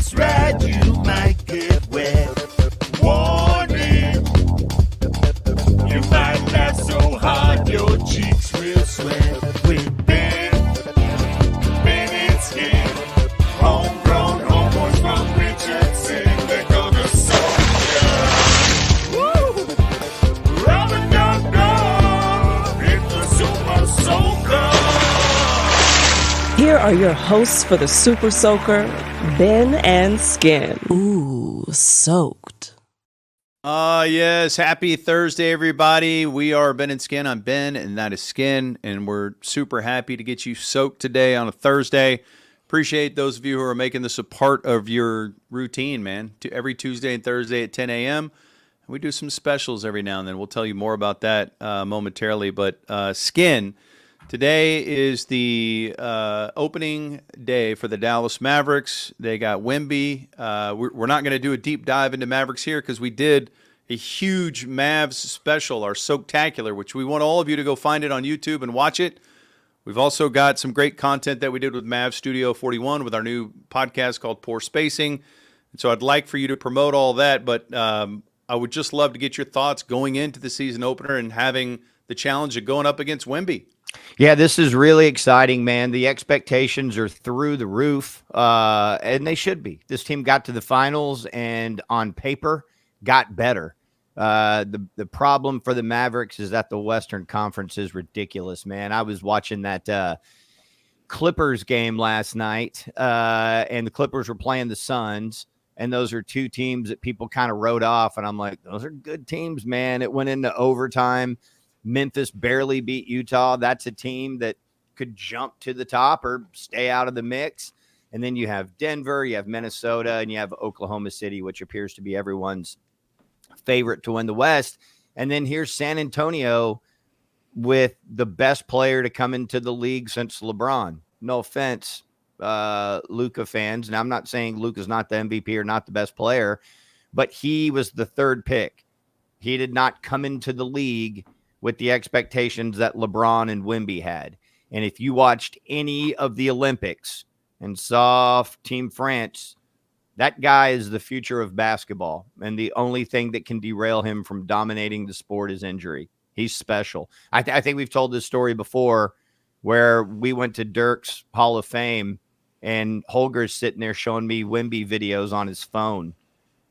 this ride, you might get wet. Warning, you might laugh so hard your cheeks will sweat. With Ben and Skin, homegrown homeboys from Richardson, they're gonna soak ya. Woo! Rubber dub dub, it's the Super Soaker. Here are your hosts for the Super Soaker, Ben and Skin. Ooh, soaked. Yes. Happy Thursday, everybody. We are Ben and Skin. I'm Ben, and that is Skin, and we're super happy to get you soaked today on a Thursday. Appreciate those of you who are making this a part of your routine, man. Every Tuesday and Thursday at 10 a.m. We do some specials every now and then. We'll tell you more about that momentarily. But Skin, today is the opening day for the Dallas Mavericks. They got Wemby. We're not going to do a deep dive into Mavericks here because we did a huge Mavs special, our Soaktacular, which we want all of you to go find it on YouTube and watch it. We've also got some great content that we did with Mavs Studio 41 with our new podcast called Poor Spacing. And so I'd like for you to promote all that, but I would just love to get your thoughts going into the season opener and having the challenge of going up against Wemby. Yeah, this is really exciting, man. The expectations are through the roof, and they should be. This team got to the finals and on paper got better. The problem for the Mavericks is that the Western Conference is ridiculous, man. I was watching that Clippers game last night, and the Clippers were playing the Suns, and those are two teams that people kind of wrote off, and I'm like, those are good teams, man. It went into overtime. Memphis barely beat Utah. That's a team that could jump to the top or stay out of the mix. And then you have Denver, you have Minnesota, and you have Oklahoma City, which appears to be everyone's favorite to win the West. And then here's San Antonio with the best player to come into the league since LeBron. No offense, Luka fans. Now, I'm not saying Luka's not the MVP or not the best player, but he was the third pick. He did not come into the league with the expectations that LeBron and Wemby had. And if you watched any of the Olympics and saw Team France, that guy is the future of basketball. And the only thing that can derail him from dominating the sport is injury. He's special. I think we've told this story before where we went to Dirk's Hall of Fame and Holger's sitting there showing me Wemby videos on his phone.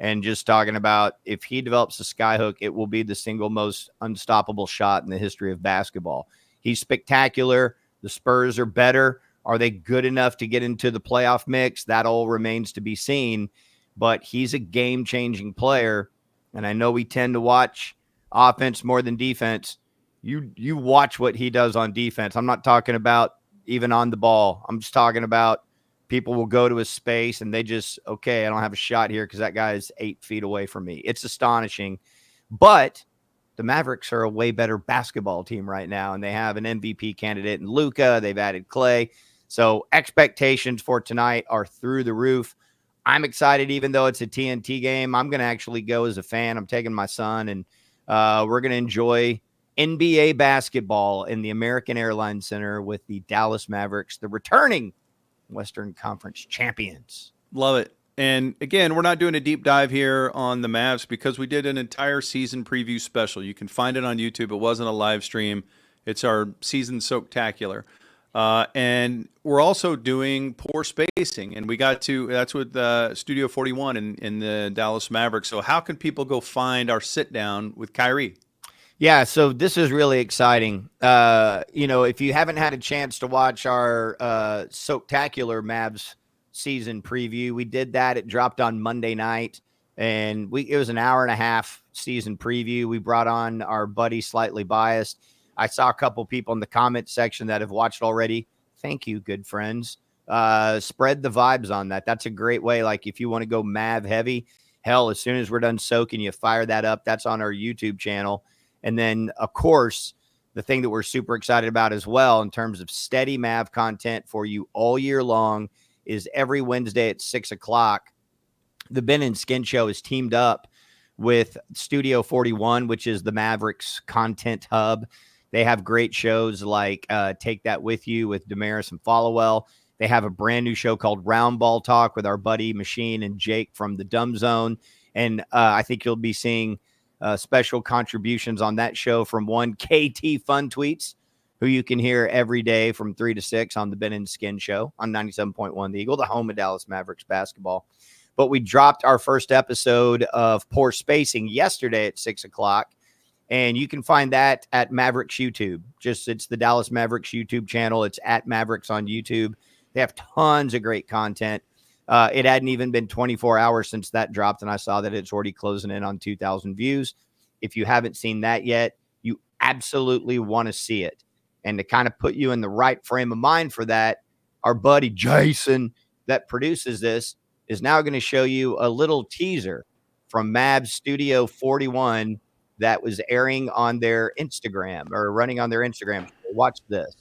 And just talking about if he develops a skyhook, it will be the single most unstoppable shot in the history of basketball. He's spectacular. The Spurs are better. Are they good enough to get into the playoff mix? That all remains to be seen. But he's a game-changing player. And I know we tend to watch offense more than defense. You watch what he does on defense. I'm not talking about even on the ball. I'm just talking about people will go to his space and they just, okay, I don't have a shot here because that guy is 8 feet away from me. It's astonishing. But the Mavericks are a way better basketball team right now, and they have an MVP candidate in Luka. They've added Clay. So expectations for tonight are through the roof. I'm excited, even though it's a TNT game. I'm going to actually go as a fan. I'm taking my son, and we're going to enjoy NBA basketball in the American Airlines Center with the Dallas Mavericks, the returning Western Conference champions. Love it. And again, we're not doing a deep dive here on the Mavs because we did an entire season preview special. You can find it on YouTube. It wasn't a live stream. It's our season Soaktacular. And we're also doing Poor Spacing. And we got to, that's with Studio 41 in the Dallas Mavericks. So how can people go find our sit down with Kyrie? Yeah, so this is really exciting. If you haven't had a chance to watch our Soaktacular Mavs season preview, we did that. It dropped on Monday night, and it was an hour and a half season preview. We brought on our buddy Slightly Biased. I saw a couple people in the comment section that have watched already. Thank you, good friends. Spread the vibes on that. That's a great way. Like if you want to go Mav heavy, hell, as soon as we're done soaking, you fire that up. That's on our YouTube channel. And then, of course, the thing that we're super excited about as well in terms of steady Mav content for you all year long is every Wednesday at 6 o'clock. The Ben and Skin Show is teamed up with Studio 41, which is the Mavericks content hub. They have great shows like Take That With You with Damaris and Followell. They have a brand new show called Round Ball Talk with our buddy Machine and Jake from the Dumb Zone. And I think you'll be seeing special contributions on that show from one KT Fun Tweets, who you can hear every day from 3 to 6 on the Ben and Skin Show on 97.1 The Eagle, the home of Dallas Mavericks basketball. But we dropped our first episode of Poor Spacing yesterday at 6 o'clock. And you can find that at Mavericks YouTube. It's the Dallas Mavericks YouTube channel. It's at Mavericks on YouTube. They have tons of great content. It hadn't even been 24 hours since that dropped, and I saw that it's already closing in on 2,000 views. If you haven't seen that yet, you absolutely want to see it. And to kind of put you in the right frame of mind for that, our buddy Jason that produces this is now going to show you a little teaser from Mavs Studio 41 that was airing on their Instagram or running on their Instagram. Watch this.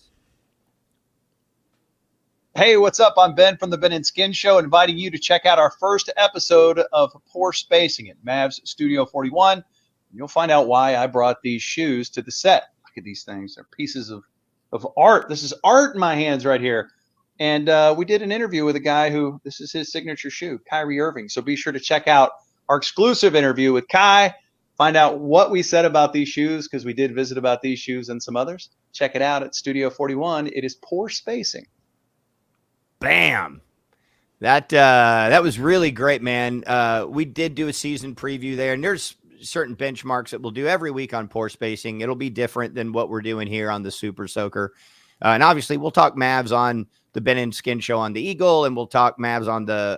Hey, what's up? I'm Ben from the Ben and Skin Show, inviting you to check out our first episode of Poor Spacing at Mavs Studio 41. You'll find out why I brought these shoes to the set. Look at these things. They're pieces of art. This is art in my hands right here. And we did an interview with a guy who, this is his signature shoe, Kyrie Irving. So be sure to check out our exclusive interview with Kai. Find out what we said about these shoes, because we did visit about these shoes and some others. Check it out at Studio 41. It is Poor Spacing. Bam. That was really great, man. We did do a season preview there, and there's certain benchmarks that we'll do every week on Poor Spacing. It'll be different than what we're doing here on the Super Soaker. And obviously we'll talk Mavs on the Ben and Skin Show on the Eagle, and we'll talk Mavs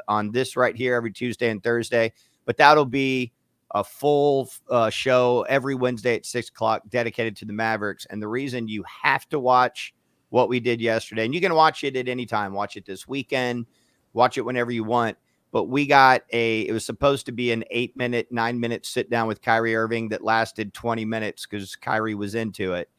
on this right here every Tuesday and Thursday. But that'll be a full show every Wednesday at 6 o'clock dedicated to the Mavericks. And the reason you have to watch what we did yesterday, and you can watch it at any time, watch it this weekend, watch it whenever you want. But we got it was supposed to be an 8-minute, 9-minute sit down with Kyrie Irving that lasted 20 minutes because Kyrie was into it.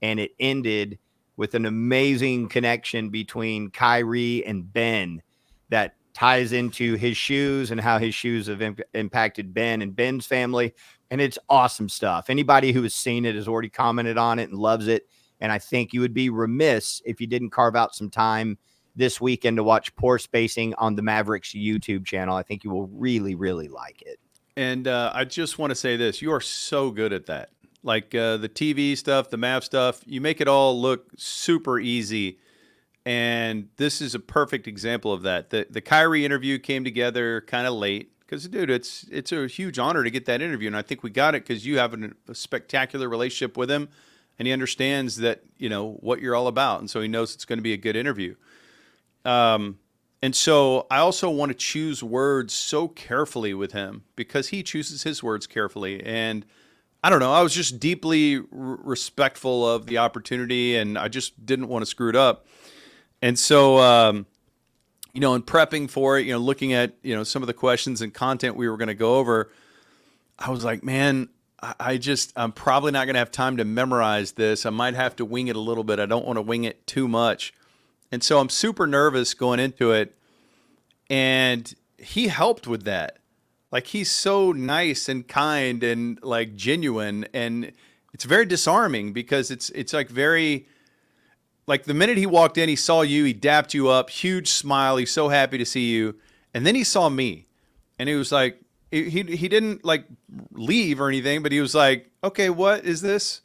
And it ended with an amazing connection between Kyrie and Ben that ties into his shoes and how his shoes have impacted Ben and Ben's family. And it's awesome stuff. Anybody who has seen it has already commented on it and loves it. And I think you would be remiss if you didn't carve out some time this weekend to watch Poor Spacing on the Mavericks YouTube channel. I think you will really, really like it. And I just want to say this. You are so good at that. Like the TV stuff, the Mav stuff, you make it all look super easy. And this is a perfect example of that. The Kyrie interview came together kind of late because, dude, it's a huge honor to get that interview. And I think we got it because you have a spectacular relationship with him. And he understands that, you know, what you're all about. And so he knows it's going to be a good interview. And so I also want to choose words so carefully with him because he chooses his words carefully. And I don't know, I was just deeply respectful of the opportunity and I just didn't want to screw it up. And so, you know, in prepping for it, you know, looking at, you know, some of the questions and content we were going to go over, I was like, man, I'm probably not going to have time to memorize this. I might have to wing it a little bit. I don't want to wing it too much. And so I'm super nervous going into it. And he helped with that. Like, he's so nice and kind and like genuine. And it's very disarming because it's like very, like the minute he walked in, he saw you, he dapped you up, huge smile. He's so happy to see you. And then he saw me and he was like, he didn't like leave or anything, but he was like, okay, what is this?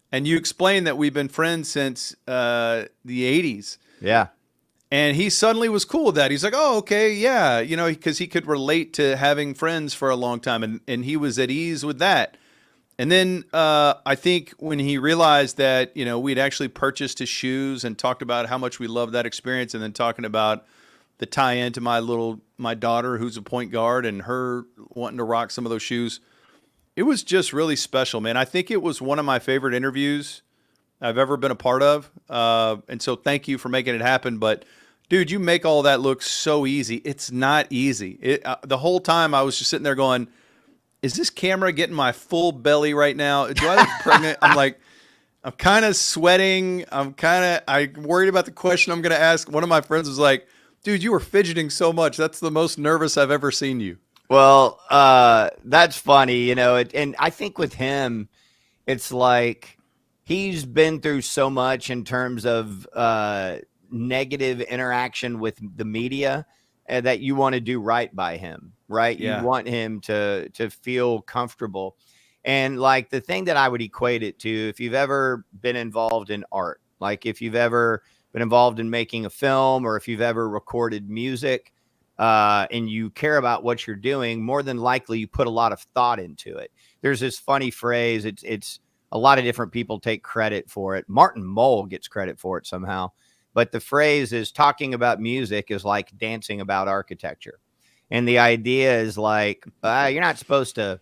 And you explained that we've been friends since the 80s. Yeah. And he suddenly was cool with that. He's like, oh, okay, yeah. You know, because he could relate to having friends for a long time. And he was at ease with that. And then I think when he realized that, you know, we'd actually purchased his shoes and talked about how much we loved that experience, and then talking about the tie-in to my daughter who's a point guard and her wanting to rock some of those shoes. It was just really special, man. I think it was one of my favorite interviews I've ever been a part of. And so thank you for making it happen. But dude, you make all that look so easy. It's not easy. The whole time I was just sitting there going, is this camera getting my full belly right now? Do I look pregnant? I'm kind of sweating. I'm worried about the question I'm going to ask. One of my friends was like, dude, you were fidgeting so much. That's the most nervous I've ever seen you. Well, that's funny, you know, and I think with him, it's like he's been through so much in terms of negative interaction with the media, that you want to do right by him, right? Yeah. You want him to feel comfortable. And like the thing that I would equate it to, if you've ever been involved in art, like if you've ever been involved in making a film, or if you've ever recorded music, and you care about what you're doing, more than likely you put a lot of thought into it. There's this funny phrase. It's a lot of different people take credit for it. Martin Mull gets credit for it somehow. But the phrase is, talking about music is like dancing about architecture. And the idea is like, you're not supposed to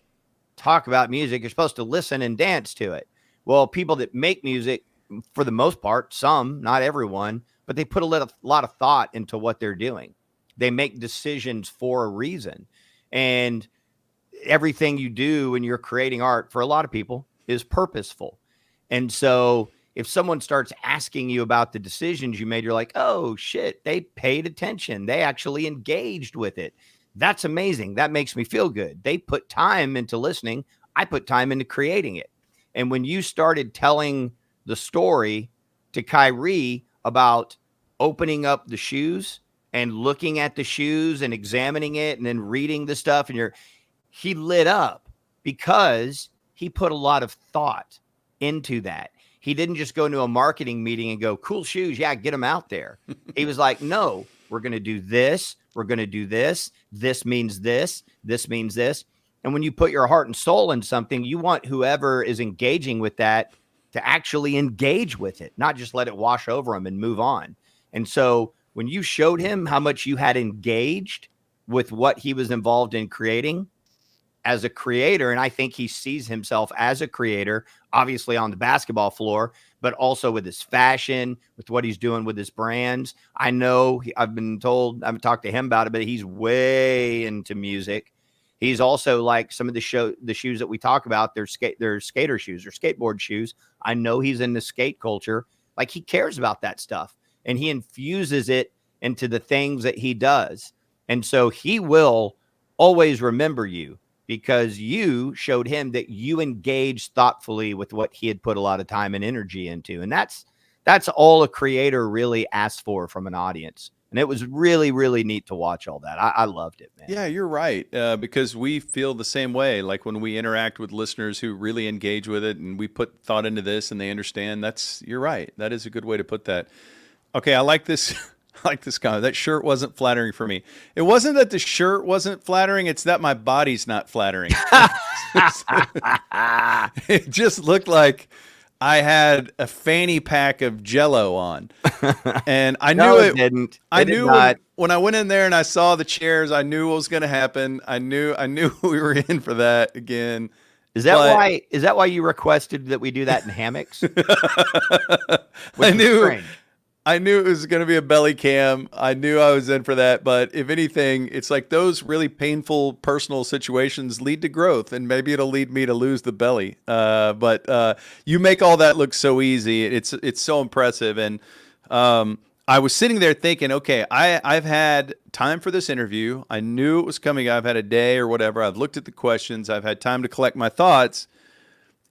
talk about music. You're supposed to listen and dance to it. Well, people that make music, for the most part, some, not everyone, but they put a lot of thought into what they're doing. They make decisions for a reason. And everything you do when you're creating art, for a lot of people, is purposeful. And so if someone starts asking you about the decisions you made, you're like, oh shit, they paid attention. They actually engaged with it. That's amazing. That makes me feel good. They put time into listening. I put time into creating it. And when you started telling the story to Kyrie about opening up the shoes and looking at the shoes and examining it and then reading the stuff, and he lit up because he put a lot of thought into that. He didn't just go into a marketing meeting and go, cool shoes. Yeah, get them out there. He was like, no, we're going to do this. We're going to do this. This means this. This means this. And when you put your heart and soul in something, you want whoever is engaging with that to actually engage with it, not just let it wash over them and move on. And so when you showed him how much you had engaged with what he was involved in creating as a creator, and I think he sees himself as a creator, obviously on the basketball floor, but also with his fashion, with what he's doing with his brands. I know I've been told, I've talked to him about it, but he's way into music. He's also like some of the shoes that we talk about, they're skater shoes or skateboard shoes. I know he's in the skate culture. Like, he cares about that stuff and he infuses it into the things that he does. And so he will always remember you because you showed him that you engaged thoughtfully with what he had put a lot of time and energy into. And that's all a creator really asks for from an audience. And it was really, really neat to watch all that. I loved it, man. Yeah, you're right. Because we feel the same way. Like when we interact with listeners who really engage with it and we put thought into this and they understand, you're right. That is a good way to put that. Okay, I like this. I like this comment. That shirt wasn't flattering for me. It wasn't that the shirt wasn't flattering. It's that my body's not flattering. It just looked like I had a fanny pack of Jell-O on, and I knew it didn't. I knew when I went in there and I saw the chairs, I knew what was going to happen. I knew we were in for that again. Is that why you requested that we do that in hammocks? I knew it was going to be a belly cam. I knew I was in for that. But if anything, it's like those really painful personal situations lead to growth, and maybe it'll lead me to lose the belly. But you make all that look so easy. It's so impressive. And I was sitting there thinking, okay, I've had time for this interview. I knew it was coming. I've had a day or whatever. I've looked at the questions. I've had time to collect my thoughts.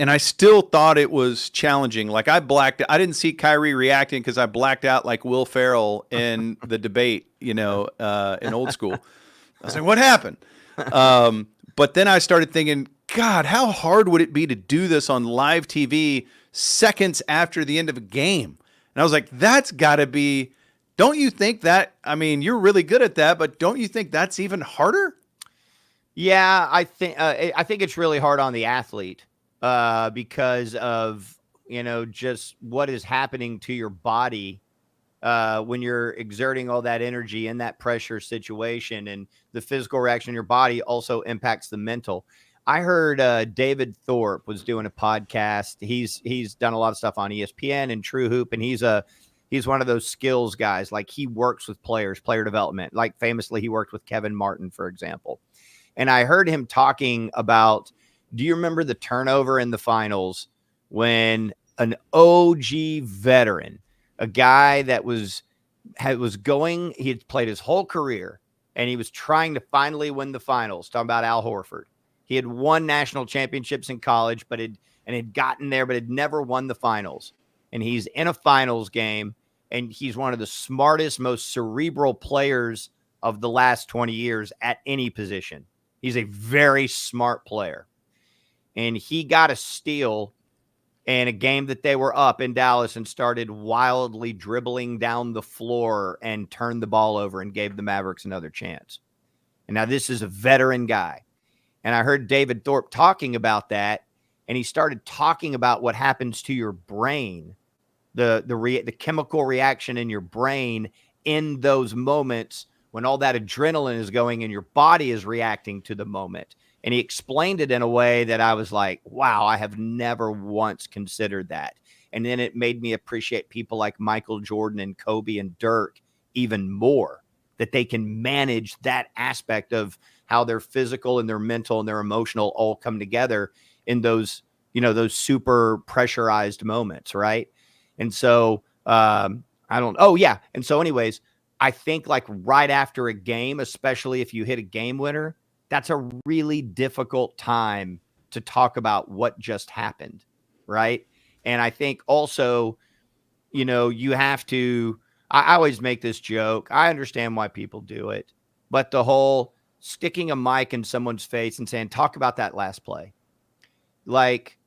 And I still thought it was challenging. Like I didn't see Kyrie reacting because I blacked out like Will Ferrell in the debate, in old school. I was like, what happened? But then I started thinking, God, how hard would it be to do this on live TV seconds after the end of a game? And I was like, that's got to be, don't you think that, I mean, you're really good at that, but don't you think that's even harder? Yeah, I think it's really hard on the athlete. Because of, just what is happening to your body when you're exerting all that energy in that pressure situation, and the physical reaction in your body also impacts the mental. I heard David Thorpe was doing a podcast. He's done a lot of stuff on ESPN and True Hoop, and he's one of those skills guys. Like he works with players, player development. Like famously, he worked with Kevin Martin, for example. And I heard him talking about, do you remember the turnover in the finals when an OG veteran, a guy that he had played his whole career and he was trying to finally win the finals, talking about Al Horford. He had won national championships in college, had gotten there, but had never won the finals. And he's in a finals game and he's one of the smartest, most cerebral players of the last 20 years at any position. He's a very smart player. And he got a steal in a game that they were up in Dallas and started wildly dribbling down the floor and turned the ball over and gave the Mavericks another chance. And now this is a veteran guy. And I heard David Thorpe talking about that, and he started talking about what happens to your brain, the chemical reaction in your brain in those moments when all that adrenaline is going and your body is reacting to the moment. And he explained it in a way that I was like, wow, I have never once considered that. And then it made me appreciate people like Michael Jordan and Kobe and Dirk even more, that they can manage that aspect of how their physical and their mental and their emotional all come together in those, those super pressurized moments. Right. And so And so anyways, I think like right after a game, especially if you hit a game winner, that's a really difficult time to talk about what just happened, right? And I think also, you have to, I always make this joke. I understand why people do it, but the whole sticking a mic in someone's face and saying, talk about that last play. Like,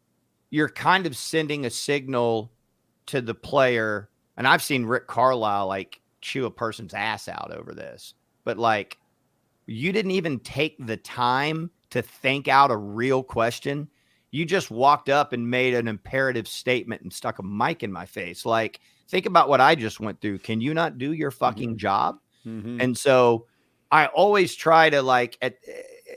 you're kind of sending a signal to the player. And I've seen Rick Carlisle like chew a person's ass out over this, but like, you didn't even take the time to think out a real question. You just walked up and made an imperative statement and stuck a mic in my face. Like, think about what I just went through. Can you not do your fucking job? Mm-hmm. And so I always try to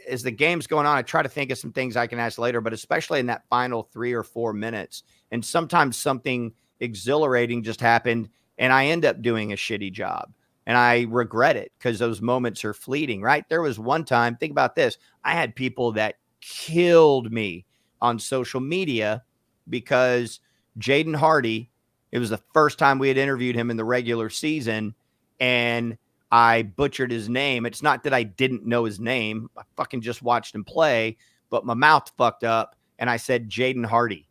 as the game's going on, I try to think of some things I can ask later, but especially in that final 3 or 4 minutes. And sometimes something exhilarating just happened and I end up doing a shitty job. And I regret it because those moments are fleeting, right? There was one time, think about this. I had people that killed me on social media because Jaden Hardy, it was the first time we had interviewed him in the regular season, and I butchered his name. It's not that I didn't know his name. I fucking just watched him play, but my mouth fucked up, and I said Jaden Hardy.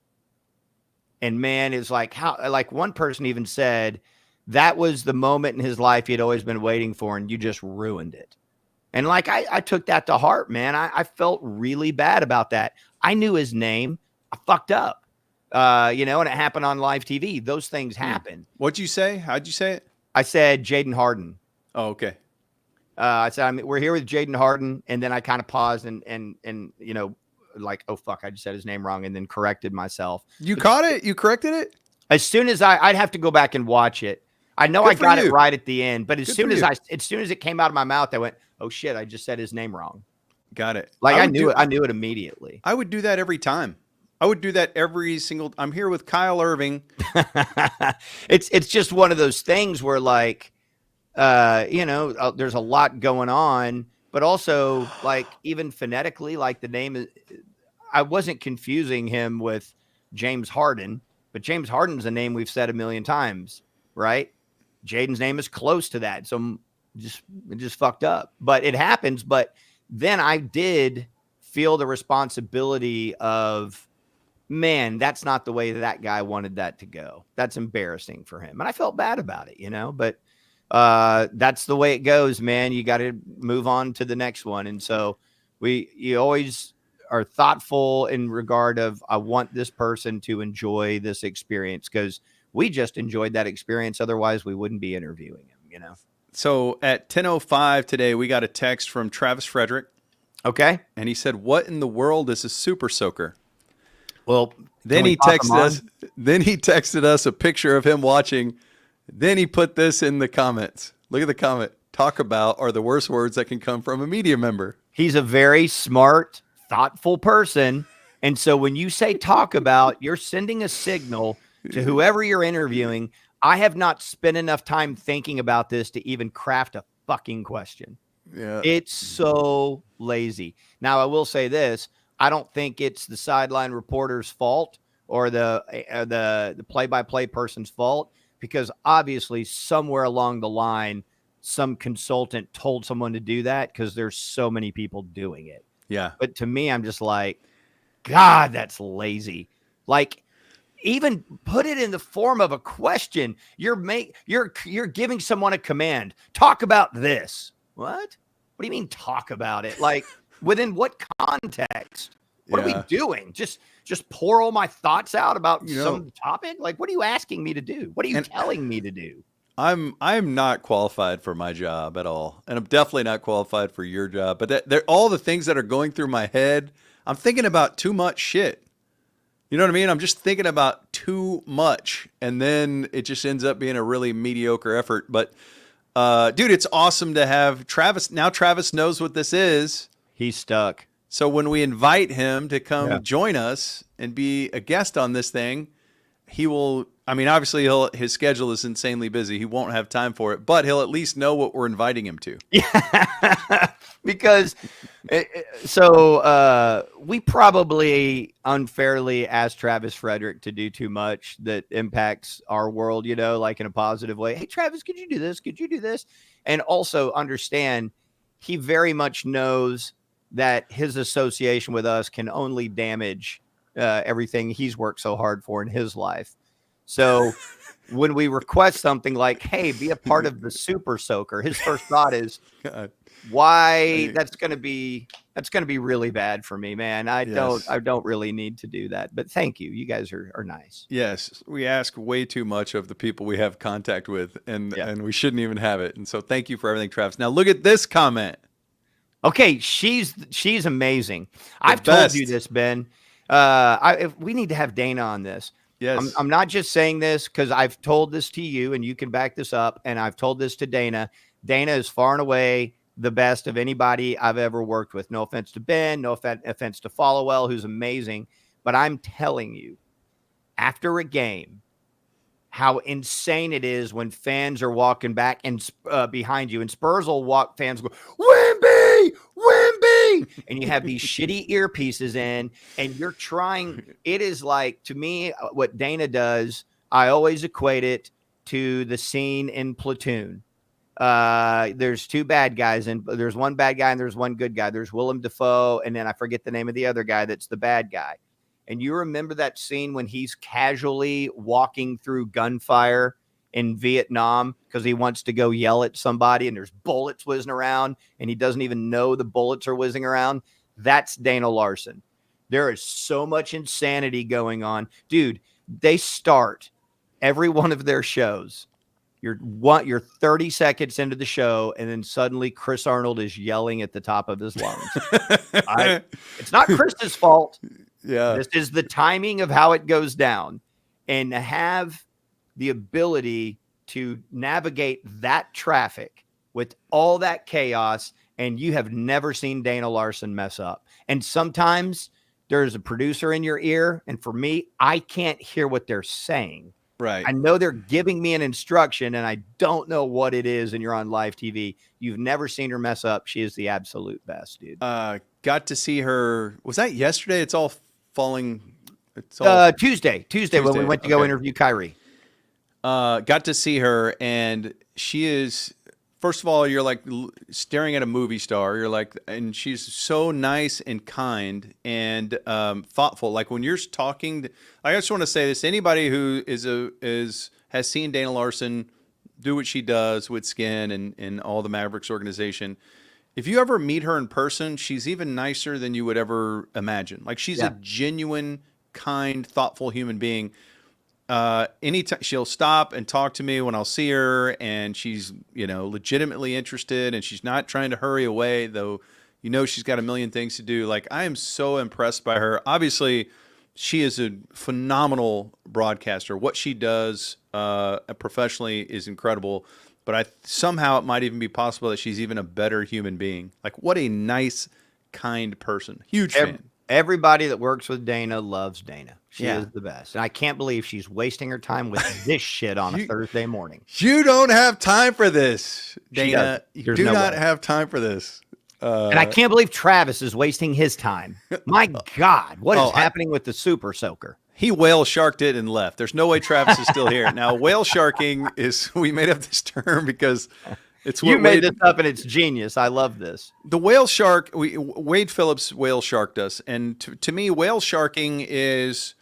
And man, it's like one person even said, that was the moment in his life he had always been waiting for, and you just ruined it. And like, I took that to heart, man. I felt really bad about that. I knew his name. I fucked up, and it happened on live TV. Those things happen. What'd you say? How'd you say it? I said Jaden Harden. Oh, okay. I said, we're here with Jaden Harden. And then I kind of paused and like, oh, fuck, I just said his name wrong, and then corrected myself. You caught it? You corrected it? As soon as I'd have to go back and watch it. I know I got it right at the end, but as soon as it came out of my mouth, I went, oh shit, I just said his name wrong. Got it. Like I knew it immediately. I would do that every time. I would do that every single, I'm here with Kyle Irving. It's just one of those things where like, there's a lot going on, but also like even phonetically, like the name is, I wasn't confusing him with James Harden, but James Harden's a name we've said a million times, right? Jaden's name is close to that. So it just fucked up, but it happens. But then I did feel the responsibility of, man, that's not the way that guy wanted that to go. That's embarrassing for him. And I felt bad about it, but that's the way it goes, man. You got to move on to the next one. And so you always are thoughtful in regard of, I want this person to enjoy this experience because we just enjoyed that experience. Otherwise we wouldn't be interviewing him, So at 10:05 today, we got a text from Travis Frederick. Okay. And he said, what in the world is a super soaker? Well, then he texted us a picture of him watching. Then he put this in the comments. Look at the comment. Talk about are the worst words that can come from a media member. He's a very smart, thoughtful person. And so when you say talk about, you're sending a signal to whoever you're interviewing. I have not spent enough time thinking about this to even craft a fucking question. Yeah. It's so lazy. Now, I will say this. I don't think it's the sideline reporter's fault or the play-by-play person's fault, because obviously somewhere along the line, some consultant told someone to do that because there's so many people doing it. Yeah. But to me, I'm just like, God, that's lazy. Like, even put it in the form of a question. You're giving someone a command. Talk about this. What? What do you mean talk about it? Like, within what context? What are we doing? Just pour all my thoughts out about some topic? Like, what are you asking me to do? What are you telling me to do? I'm not qualified for my job at all, and I'm definitely not qualified for your job. But they're all the things that are going through my head. I'm thinking about too much shit. You know what I mean? I'm just thinking about too much, and then it just ends up being a really mediocre effort. But dude, it's awesome to have Travis. Now Travis knows what this is. He's stuck. So when we invite him to come join us and be a guest on this thing, he will. I mean, obviously, his schedule is insanely busy. He won't have time for it, but he'll at least know what we're inviting him to. Yeah, because we probably unfairly asked Travis Frederick to do too much that impacts our world, like in a positive way. Hey, Travis, could you do this? Could you do this? And also understand he very much knows that his association with us can only damage everything he's worked so hard for in his life. So when we request something like, hey, be a part of the Super Soaker, his first thought is, why? That's going to be really bad for me, man. I don't really need to do that. But thank you. You guys are nice. Yes. We ask way too much of the people we have contact with, and we shouldn't even have it. And so thank you for everything, Travis. Now look at this comment. Okay. She's amazing. I've told you this, Ben. We need to have Dana on this. Yes. I'm not just saying this because I've told this to you and you can back this up. And I've told this to Dana. Dana is far and away the best of anybody I've ever worked with. No offense to Ben, no offense to Followell, who's amazing. But I'm telling you, after a game, how insane it is when fans are walking back and behind you. And Spurs will walk, fans go, Wemby! Wemby! And you have these shitty earpieces in, and you're trying. It is like, to me, what Dana does, I always equate it to the scene in Platoon. There's two bad guys, and there's one bad guy and there's one good guy. There's Willem Dafoe, and then I forget the name of the other guy that's the bad guy. And you remember that scene when he's casually walking through gunfire in Vietnam because he wants to go yell at somebody and there's bullets whizzing around and he doesn't even know the bullets are whizzing around? That's Dana Larson. There is so much insanity going on. Dude, they start every one of their shows. You're 30 seconds into the show, and then suddenly Chris Arnold is yelling at the top of his lungs. It's not Chris's fault. Yeah. This is the timing of how it goes down. And to have the ability to navigate that traffic with all that chaos, and you have never seen Dana Larson mess up. And sometimes there's a producer in your ear, and for me, I can't hear what they're saying. Right. I know they're giving me an instruction, and I don't know what it is, and you're on live TV. You've never seen her mess up. She is the absolute best, dude. Got to see her. Was that yesterday? It's all falling. It's all Tuesday when we went to go interview Kyrie. Got to see her, and she is, first of all, you're like staring at a movie star. You're like, and she's so nice and kind and thoughtful. Like when you're talking, I just want to say this: anybody who has seen Dana Larson do what she does with Skin and all the Mavericks organization, if you ever meet her in person, she's even nicer than you would ever imagine. Like she's a genuine, kind, thoughtful human being. Anytime she'll stop and talk to me when I'll see her, and she's, legitimately interested, and she's not trying to hurry away, though, she's got a million things to do. Like, I am so impressed by her. Obviously, she is a phenomenal broadcaster. What she does professionally is incredible, but somehow it might even be possible that she's even a better human being. Like, what a nice, kind person. Huge fan. Everybody that works with Dana loves Dana. She is the best. And I can't believe she's wasting her time with this shit on a Thursday morning. You don't have time for this, Dana. You do not have time for this. And I can't believe Travis is wasting his time. My God, what is happening with the Super Soaker? He whale sharked it and left. There's no way Travis is still here. Now, whale sharking is, we made up this term because it's what you made this up and it's genius. I love this. The whale shark, Wade Phillips whale sharked us. And to me, whale sharking is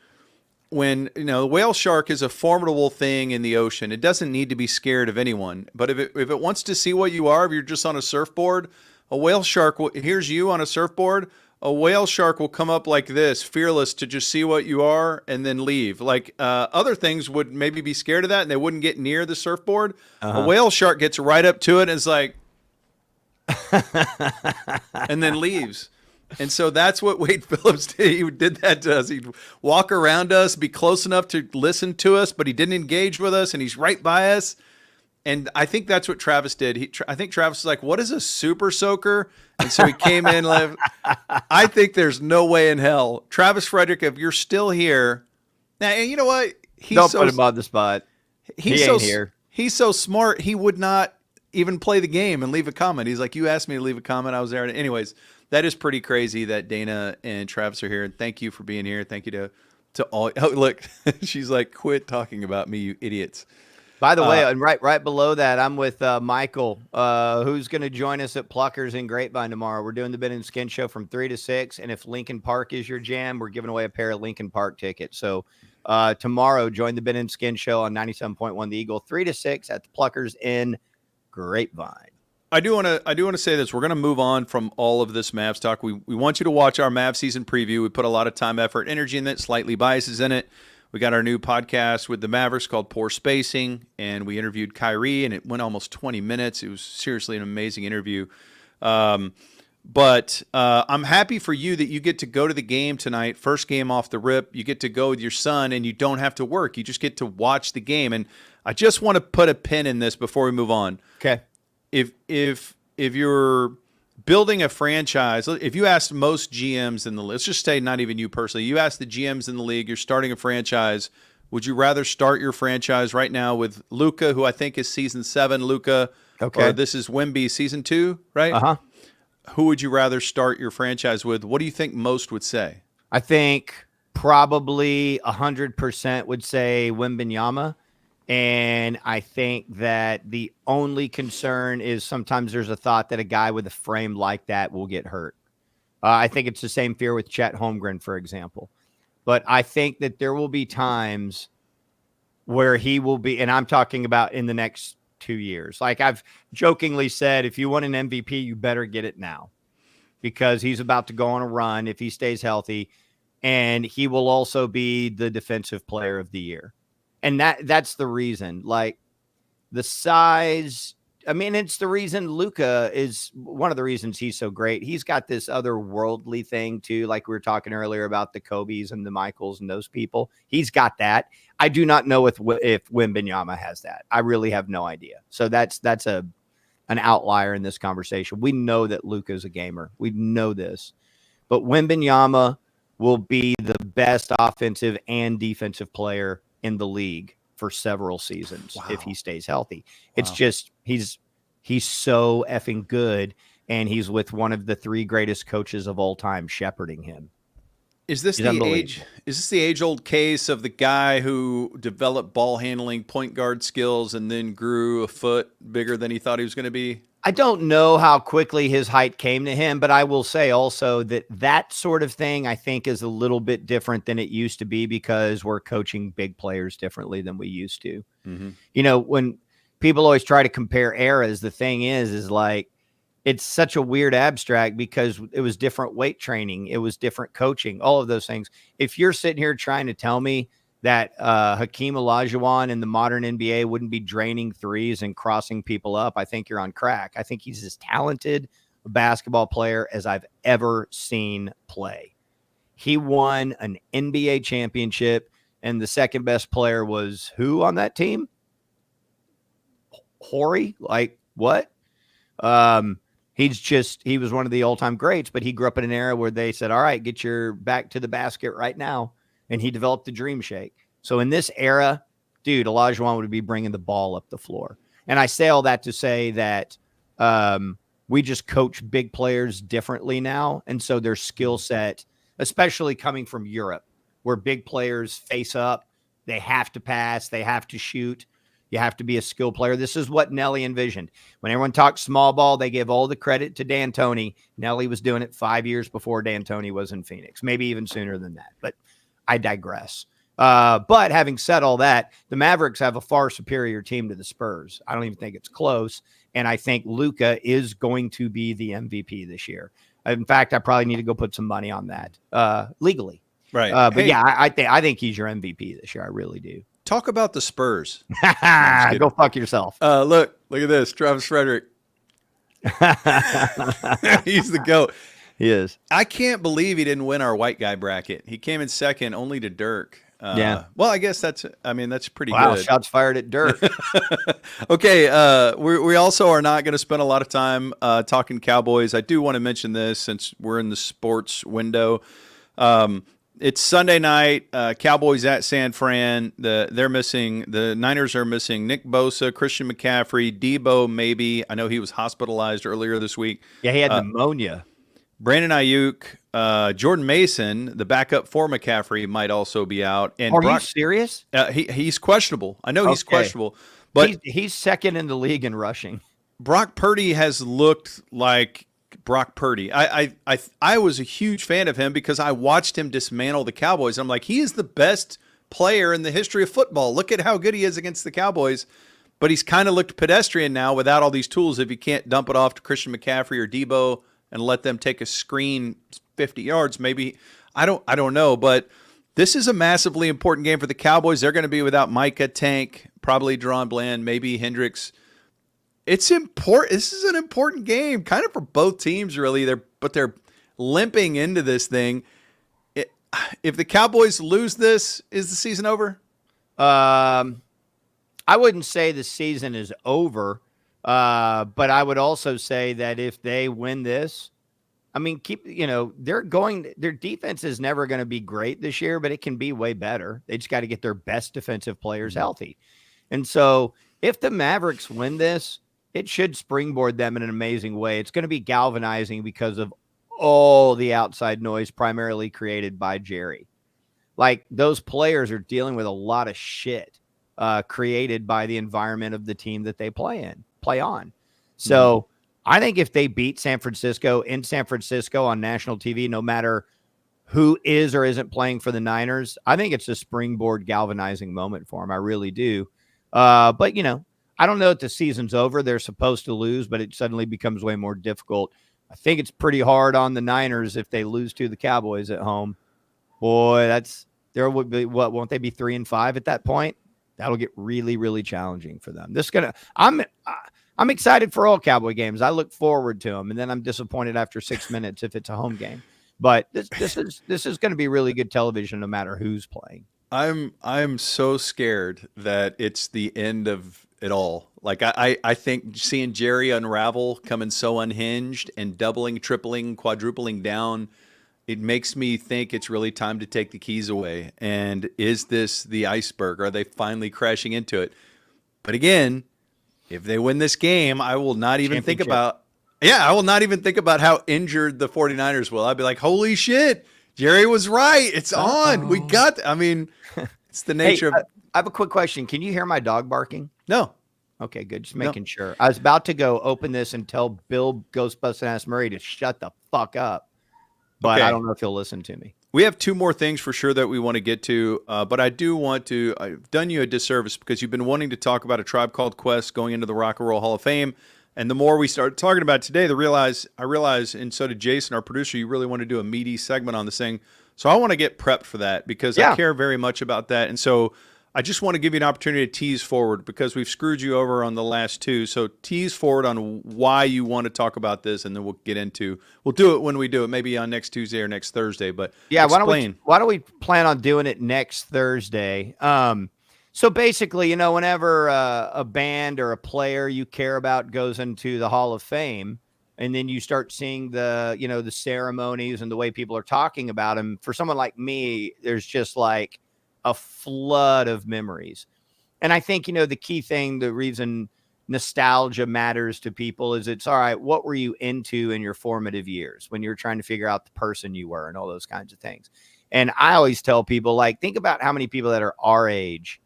when the whale shark is a formidable thing in the ocean. It doesn't need to be scared of anyone. But if it wants to see what you are, if you're just on a surfboard, a whale shark here's you on a surfboard. A whale shark will come up like this, fearless, to just see what you are and then leave. Like other things would maybe be scared of that and they wouldn't get near the surfboard. A whale shark gets right up to it and is like, and then leaves. And so that's what Wade Phillips did. He did that to us. He'd walk around us, be close enough to listen to us, but he didn't engage with us, and he's right by us. And I think that's what Travis did. I think Travis was like, what is a super soaker? And so he came in. I think there's no way in hell. Travis Frederick, if you're still here. Now, and you know what? Don't put him on the spot. He ain't here. He's so smart, he would not even play the game and leave a comment. He's like, you asked me to leave a comment. I was there. Anyways, that is pretty crazy that Dana and Travis are here. And thank you for being here. Thank you to all. Oh, look, she's like, quit talking about me, you idiots. By the way, and right below that, I'm with Michael, who's going to join us at Pluckers in Grapevine tomorrow. We're doing the Ben and Skin show from 3 to 6. And if Lincoln Park is your jam, we're giving away a pair of Lincoln Park tickets. So tomorrow, join the Ben and Skin show on 97.1 The Eagle, 3 to 6 at the Pluckers in Grapevine. I do want to say this. We're going to move on from all of this Mavs talk. We want you to watch our Mavs season preview. We put a lot of time, effort, energy in it, slightly biases in it. We got our new podcast with the Mavericks called Poor Spacing, and we interviewed Kyrie, and it went almost 20 minutes. It was seriously an amazing interview. But I'm happy for you that you get to go to the game tonight, first game off the rip. You get to go with your son, and you don't have to work. You just get to watch the game. And I just want to put a pin in this before we move on. Okay. If you're building a franchise, if you asked most GMs in the league, let's just say not even you personally, you asked the GMs in the league, you're starting a franchise, would you rather start your franchise right now with Luka, who I think is season 7, Luka, okay, or this is Wemby season 2, right? Uh-huh. Who would you rather start your franchise with? What do you think most would say? I think probably 100% would say Wembanyama. And I think that the only concern is sometimes there's a thought that a guy with a frame like that will get hurt. I think it's the same fear with Chet Holmgren, for example. But I think that there will be times where he will be, and I'm talking about in the next 2 years. Like I've jokingly said, if you want an MVP, you better get it now because he's about to go on a run if he stays healthy. And he will also be the defensive player of the year. And that's the reason, like the size. I mean, it's the reason Luka is one of the reasons he's so great. He's got this otherworldly thing too. Like we were talking earlier about the Kobe's and the Michaels and those people. He's got that. I do not know if Wembanyama has that. I really have no idea. So that's an outlier in this conversation. We know that Luka's a gamer. We know this, but Wembanyama will be the best offensive and defensive player in the league for several seasons if he stays healthy. It's just he's so effing good, and he's with one of the 3 greatest coaches of all time shepherding him. Is this the age-old case of the guy who developed ball handling, point guard skills, and then grew a foot bigger than he thought he was going to be? I don't know how quickly his height came to him, but I will say also that sort of thing I think is a little bit different than it used to be because we're coaching big players differently than we used to. Mm-hmm. You know, when people always try to compare eras, the thing is like it's such a weird abstract because it was different weight training. It was different coaching, all of those things. If you're sitting here trying to tell me that Hakeem Olajuwon in the modern NBA wouldn't be draining threes and crossing people up, I think you're on crack. I think he's as talented a basketball player as I've ever seen play. He won an NBA championship, and the second best player was who on that team? Horry? Like, what? He was one of the all-time greats, but he grew up in an era where they said, all right, get your back to the basket right now. And he developed the dream shake. So in this era, dude, Olajuwon would be bringing the ball up the floor. And I say all that to say that we just coach big players differently now. And so their skill set, especially coming from Europe, where big players face up, they have to pass, they have to shoot. You have to be a skill player. This is what Nelly envisioned. When everyone talks small ball, they give all the credit to D'Antoni. Nelly was doing it 5 years before D'Antoni was in Phoenix, maybe even sooner than that. But I digress. But having said all that, the Mavericks have a far superior team to the Spurs. I don't even think it's close. And I think Luka is going to be the MVP this year. In fact, I probably need to go put some money on that legally. Right. But Hey, yeah, I think he's your MVP this year. I really do. talk about the Spurs. Go fuck yourself. Look at this. Travis Frederick. He's the GOAT. He is. I can't believe he didn't win our white guy bracket. He came in second only to Dirk. Yeah. Well, I guess that's pretty Wow, good. shots fired at Dirk. Okay. We also are not going to spend a lot of time talking Cowboys. I do want to mention this since we're in the sports window. It's Sunday night. Cowboys at San Fran. The Niners are missing Nick Bosa, Christian McCaffrey, Debo maybe. I know he was hospitalized earlier this week. Yeah, he had pneumonia. Brandon Ayuk, Jordan Mason, the backup for McCaffrey, might also be out. And Are you serious? He's questionable. I know he's questionable, but he's second in the league in rushing. Brock Purdy has looked like Brock Purdy. I was a huge fan of him because I watched him dismantle the Cowboys. I'm like, he is the best player in the history of football. Look at how good he is against the Cowboys. But he's kind of looked pedestrian now without all these tools. If you can't dump it off to Christian McCaffrey or Debo and let them take a screen 50 yards, maybe. I don't know. But this is a massively important game for the Cowboys. They're going to be without Micah, Tank, probably Deron Bland, maybe Hendricks. It's important. This is an important game, kind of for both teams, really. They're limping into this thing. If the Cowboys lose this, is the season over? I wouldn't say the season is over, but I would also say that if they win this, I mean, their defense is never going to be great this year, but it can be way better. They just got to get their best defensive players healthy. And so if the Mavericks win this, it should springboard them in an amazing way. It's going to be galvanizing because of all the outside noise primarily created by Jerry. Like, those players are dealing with a lot of shit created by the environment of the team that they play on. So I think if they beat San Francisco in San Francisco on national TV, no matter who is or isn't playing for the Niners, I think it's a springboard galvanizing moment for them. I really do. But, I don't know if the season's over. They're supposed to lose, but it suddenly becomes way more difficult. I think it's pretty hard on the Niners if they lose to the Cowboys at home. Boy, there would be won't they be 3-5 at that point? That'll get really, really challenging for them. I'm excited for all Cowboy games. I look forward to them, and then I'm disappointed after 6 minutes if it's a home game. But this is going to be really good television no matter who's playing. I'm so scared that it's the end of it all. Like, I think seeing Jerry unravel, coming so unhinged and doubling, tripling, quadrupling down, it makes me think it's really time to take the keys away. And is this the iceberg? Are they finally crashing into it? But again, if they win this game, I will not even think about how injured the 49ers will. I'll be like, holy shit, Jerry was right. It's on. We got, it's the nature of. I have a quick question. Can you hear my dog barking? No. Okay, good. Just making sure. I was about to go open this and tell Bill Ghostbusting-ass Murray to shut the fuck up, but Okay. I don't know if he'll listen to me. We have two more things for sure that we want to get to, but I do want to. I've done you a disservice because you've been wanting to talk about A Tribe Called Quest going into the Rock and Roll Hall of Fame, and the more we start talking about it today, I realize, and so did Jason, our producer, you really want to do a meaty segment on this thing. So I want to get prepped for that because I care very much about that, and so I just want to give you an opportunity to tease forward because we've screwed you over on the last two. So tease forward on why you want to talk about this, and then we'll do it when we do it, maybe on next Tuesday or next Thursday. But yeah, explain. why don't we plan on doing it next Thursday? So basically, whenever a band or a player you care about goes into the Hall of Fame, and then you start seeing the ceremonies and the way people are talking about him, for someone like me, there's just like a flood of memories. And I think, the key thing, the reason nostalgia matters to people is it's all right. What were you into in your formative years when you're trying to figure out the person you were and all those kinds of things? And I always tell people, like, think about how many people that are our age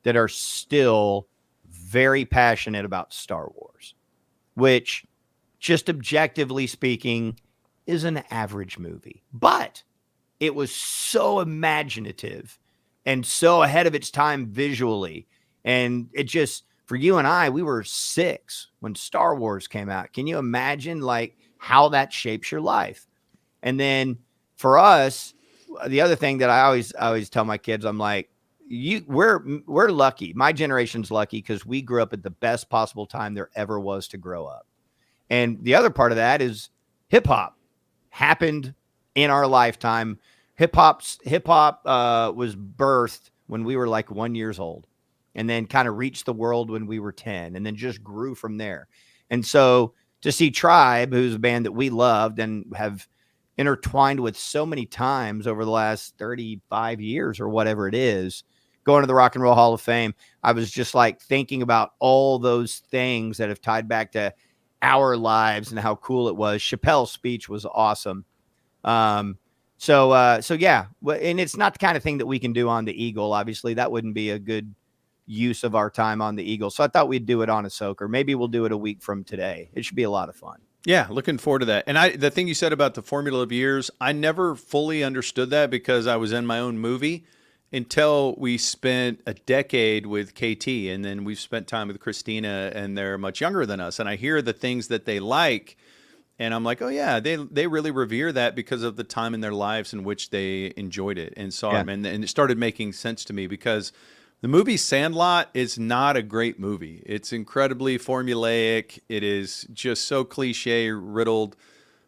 that are still very passionate about Star Wars, which just objectively speaking is an average movie, but it was so imaginative and so ahead of its time visually. And it just, for you and I, we were 6 when Star Wars came out. Can you imagine like how that shapes your life? And then for us, the other thing that I always tell my kids, I'm like, we're lucky. My generation's lucky because we grew up at the best possible time there ever was to grow up. And the other part of that is hip hop happened in our lifetime. Hip hop was birthed when we were like 1 year old, and then kind of reached the world when we were 10, and then just grew from there. And so to see Tribe, who's a band that we loved and have intertwined with so many times over the last 35 years or whatever it is, going to the Rock and Roll Hall of Fame, I was just like thinking about all those things that have tied back to our lives and how cool it was. Chappelle's speech was awesome. So yeah, and it's not the kind of thing that we can do on the Eagle. Obviously, that wouldn't be a good use of our time on the Eagle. So I thought we'd do it on a soaker. Maybe we'll do it a week from today. It should be a lot of fun. Yeah, looking forward to that. And the thing you said about the formula of years, I never fully understood that because I was in my own movie until we spent a decade with KT, and then we've spent time with Christina, and they're much younger than us. And I hear the things that they like, and I'm like, oh yeah, they really revere that because of the time in their lives in which they enjoyed it and saw it. And it started making sense to me because the movie Sandlot is not a great movie. It's incredibly formulaic. It is just so cliche riddled,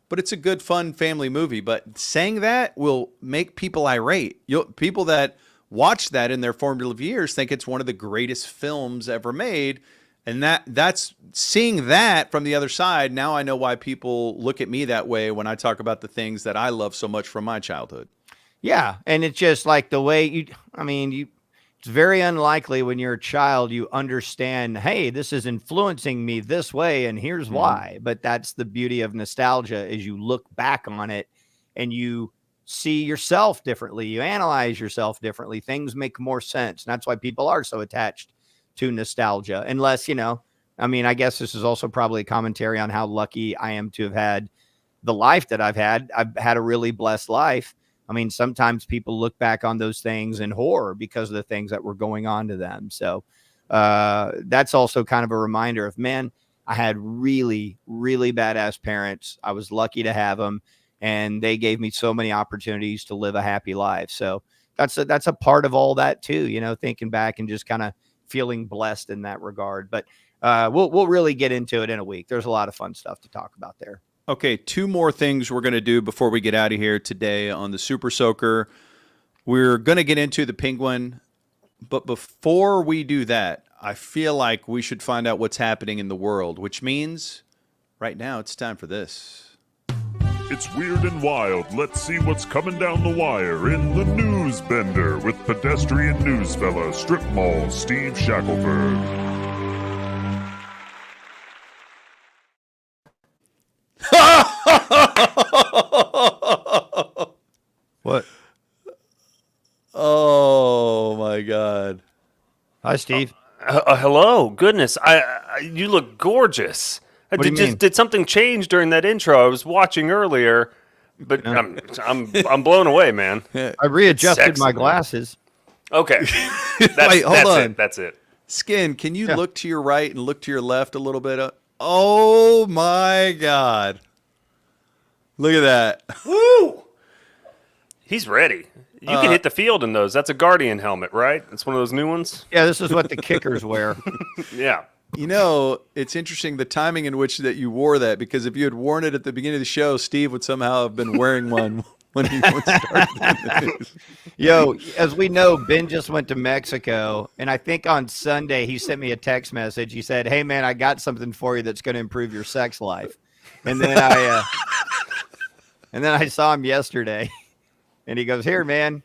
but it's a good, fun family movie. But saying that will make people irate. People that watch that in their formative years think it's one of the greatest films ever made. And that's seeing that from the other side. Now I know why people look at me that way when I talk about the things that I love so much from my childhood. Yeah. And it's just like the way it's very unlikely when you're a child, you understand, hey, this is influencing me this way, and here's why. But that's the beauty of nostalgia, is you look back on it and you see yourself differently. You analyze yourself differently. Things make more sense. And that's why people are so attached to nostalgia. Unless, I guess this is also probably a commentary on how lucky I am to have had the life that I've had. I've had a really blessed life. I mean, sometimes people look back on those things in horror because of the things that were going on to them. So that's also kind of a reminder of, man, I had really, really badass parents. I was lucky to have them, and they gave me so many opportunities to live a happy life. So that's a part of all that too, thinking back and just kind of feeling blessed in that regard. But we'll really get into it in a week. There's a lot of fun stuff to talk about there. Okay, 2 more things we're going to do before we get out of here today on the Super Soaker. We're going to get into the Penguin, but before we do that, I feel like we should find out what's happening in the world, which means right now it's time for this. It's weird and wild. Let's see what's coming down the wire in the News Bender with pedestrian news fella, strip mall Steve Shackelford. What? Oh my God! Hi, Steve. Hello. Goodness, you look gorgeous. What do you mean? Did something change during that intro? I was watching earlier, but I'm blown away, man. I readjusted Sexy, my man. glasses. Okay, Wait, hold on. That's it. Skin, can you look to your right and look to your left a little bit? Oh my God! Look at that. Woo! He's ready. You can hit the field in those. That's a Guardian helmet, right? It's one of those new ones. Yeah, this is what the kickers wear. Yeah. It's interesting the timing in which that you wore that, because if you had worn it at the beginning of the show, Steve would somehow have been wearing one when he started the news. Yo, as we know, Ben just went to Mexico, and I think on Sunday he sent me a text message. He said, "Hey man, I got something for you that's going to improve your sex life." And then I saw him yesterday, and he goes, "Here, man."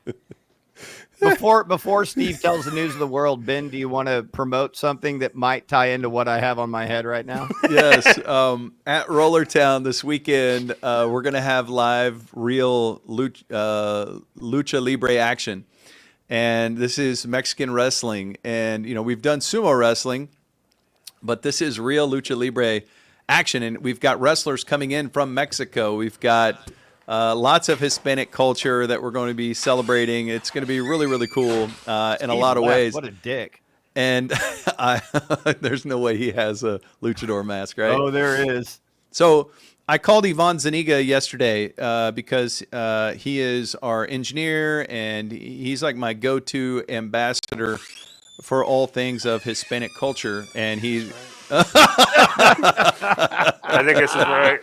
Before Steve tells the news of the world, Ben, do you want to promote something that might tie into what I have on my head right now? Yes. At Rollertown this weekend, we're going to have live real lucha libre action. And this is Mexican wrestling. And, we've done sumo wrestling, but this is real lucha libre action. And we've got wrestlers coming in from Mexico. We've got Lots of Hispanic culture that we're going to be celebrating. It's going to be really, really cool in a lot of ways. What a dick. And there's no way he has a luchador mask, right? Oh, there is. So I called Ivan Zaniga yesterday because he is our engineer, and he's like my go-to ambassador for all things of Hispanic culture. And he... I think this is right.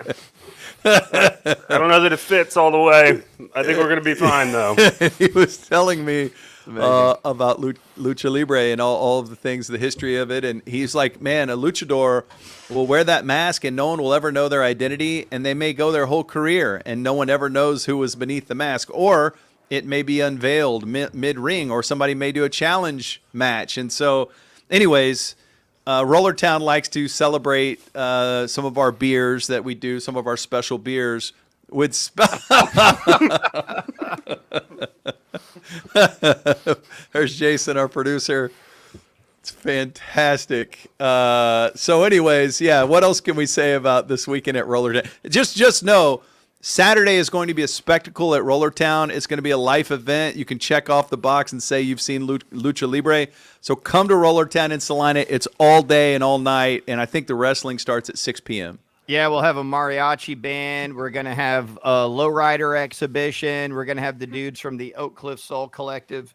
I don't know that it fits all the way. I think we're going to be fine, though. He was telling me about Lucha Libre and all of the things, the history of it. And he's like, man, a luchador will wear that mask and no one will ever know their identity. And they may go their whole career and no one ever knows who was beneath the mask. Or it may be unveiled mid-ring, or somebody may do a challenge match. And so, anyways... Rollertown likes to celebrate some of our beers that we do, some of our special beers with There's Jason, our producer. It's fantastic. So anyways, yeah, what else can we say about this weekend at Rollertown? Just know Saturday is going to be a spectacle at Rollertown. It's going to be a life event. You can check off the box and say you've seen Lucha Libre. So come to Rollertown in Salina. It's all day and all night, and I think the wrestling starts at 6 p.m. Yeah, we'll have a mariachi band. We're going to have a lowrider exhibition. We're going to have the dudes from the Oak Cliff Soul Collective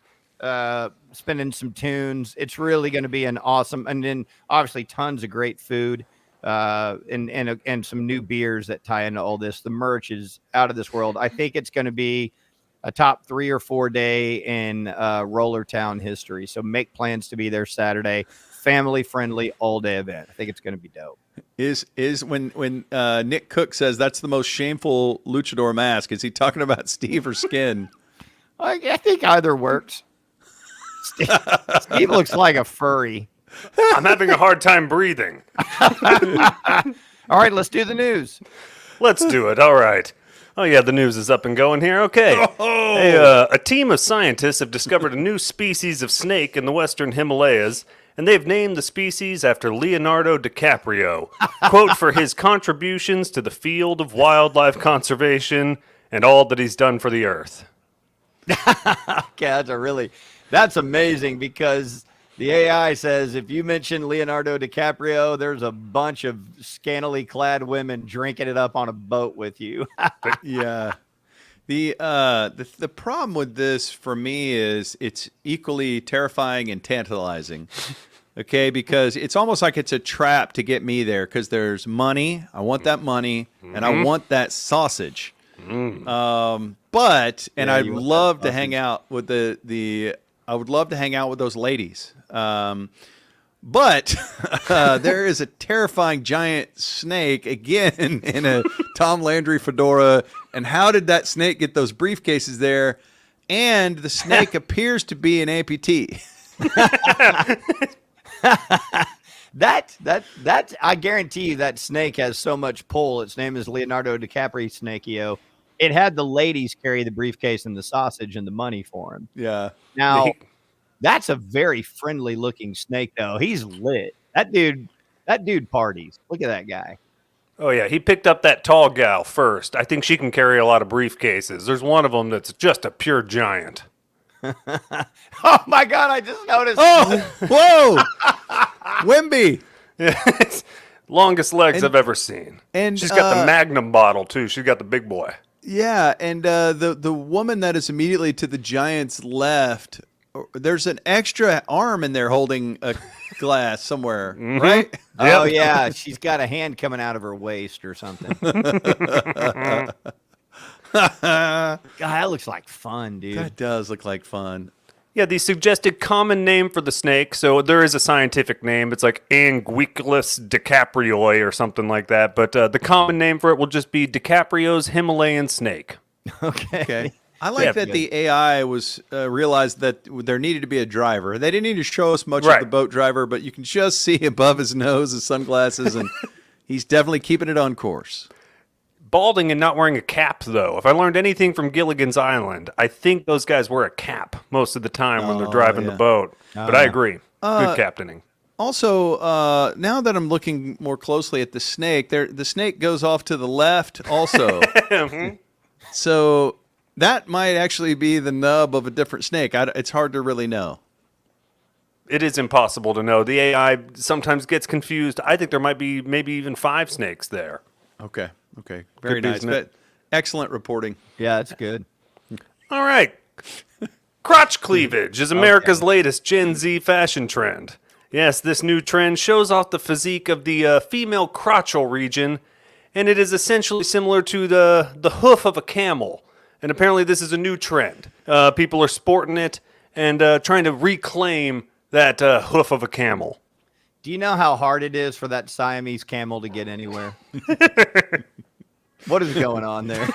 spinning some tunes. It's really going to be an awesome, and then obviously tons of great food. And some new beers that tie into all this. The merch is out of this world. I think it's going to be a top 3 or 4 day in Rollertown history. So make plans to be there Saturday. Family friendly all day event. I think it's going to be dope. Is when Nick Cook says that's the most shameful luchador mask, is he talking about Steve or Skin? I think either works. Steve looks like a furry. I'm having a hard time breathing. All right, let's do the news. Let's do it. All right. Oh, yeah, the news is up and going here. Okay. Oh. Hey, a team of scientists have discovered a new species of snake in the western Himalayas, and they've named the species after Leonardo DiCaprio, quote, for his contributions to the field of wildlife conservation and all that he's done for the earth. Okay, that's amazing because the AI says if you mention Leonardo DiCaprio, there's a bunch of scantily clad women drinking it up on a boat with you. Yeah. The problem with this for me is it's equally terrifying and tantalizing. Okay, because it's almost like it's a trap to get me there because there's money. I want that money, and I want that sausage. But I'd love to hang out with I would love to hang out with those ladies. But there is a terrifying giant snake, again, in a Tom Landry fedora. And how did that snake get those briefcases there? And the snake appears to be an amputee. That I guarantee you that snake has so much pull. Its name is Leonardo DiCaprio Snakeo. It had the ladies carry the briefcase and the sausage and the money for him. Yeah. Now, that's a very friendly looking snake, though. He's lit. That dude parties. Look at that guy. Oh, yeah, he picked up that tall gal first. I think she can carry a lot of briefcases. There's one of them that's just a pure giant. Oh, my God, I just noticed. Oh, whoa. Wemby. Longest legs I've ever seen. And she's got the Magnum bottle, too. She's got the big boy. Yeah, and the woman that is immediately to the Giants' left, there's an extra arm in there holding a glass somewhere, right? Yep. Oh, yeah, she's got a hand coming out of her waist or something. God, that looks like fun, dude. That does look like fun. Yeah, the suggested common name for the snake, so there is a scientific name. It's like Anguicculus DiCaprioi or something like that, but the common name for it will just be DiCaprio's Himalayan snake. Okay. I like that the AI was realized that there needed to be a driver. They didn't need to show us much of the boat driver, but you can just see above his nose his sunglasses, and he's definitely keeping it on course. Balding and not wearing a cap, though. If I learned anything from Gilligan's Island, I think those guys wear a cap most of the time when they're driving the boat. But I agree. Good captaining. Also, now that I'm looking more closely at the snake, the snake goes off to the left also. So that might actually be the nub of a different snake. It's hard to really know. It is impossible to know. The AI sometimes gets confused. I think there might be maybe even 5 snakes there. Okay. Very Could be, nice. isn't it? But excellent reporting. Yeah, that's good. All right. Crotch cleavage is America's latest Gen Z fashion trend. Yes, this new trend shows off the physique of the female crotchal region, and it is essentially similar to the hoof of a camel. And apparently this is a new trend. People are sporting it and trying to reclaim that hoof of a camel. Do you know how hard it is for that Siamese camel to get anywhere? What is going on there?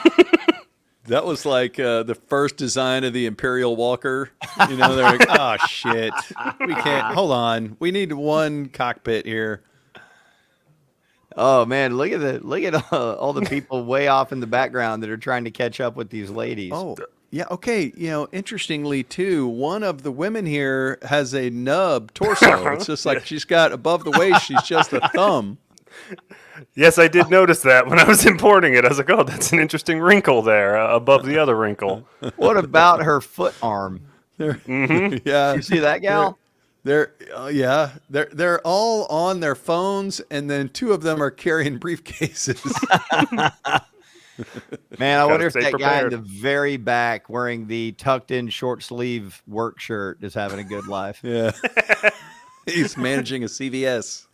That was like the first design of the Imperial Walker. They're like, oh, shit. We can't. Hold on. We need one cockpit here. Oh man, look at all the people way off in the background that are trying to catch up with these ladies. Oh, yeah. Okay. Interestingly, too, one of the women here has a nub torso. It's just like she's got above the waist, she's just a thumb. Yes, I did notice that when I was importing it. I was like, oh, that's an interesting wrinkle there above the other wrinkle. What about her foot arm? Yeah. You see that gal? They're all on their phones, and then 2 of them are carrying briefcases. Man, I wonder if stay that guy in prepared. the very back wearing the tucked in short sleeve work shirt is having a good life. Yeah. He's managing a CVS.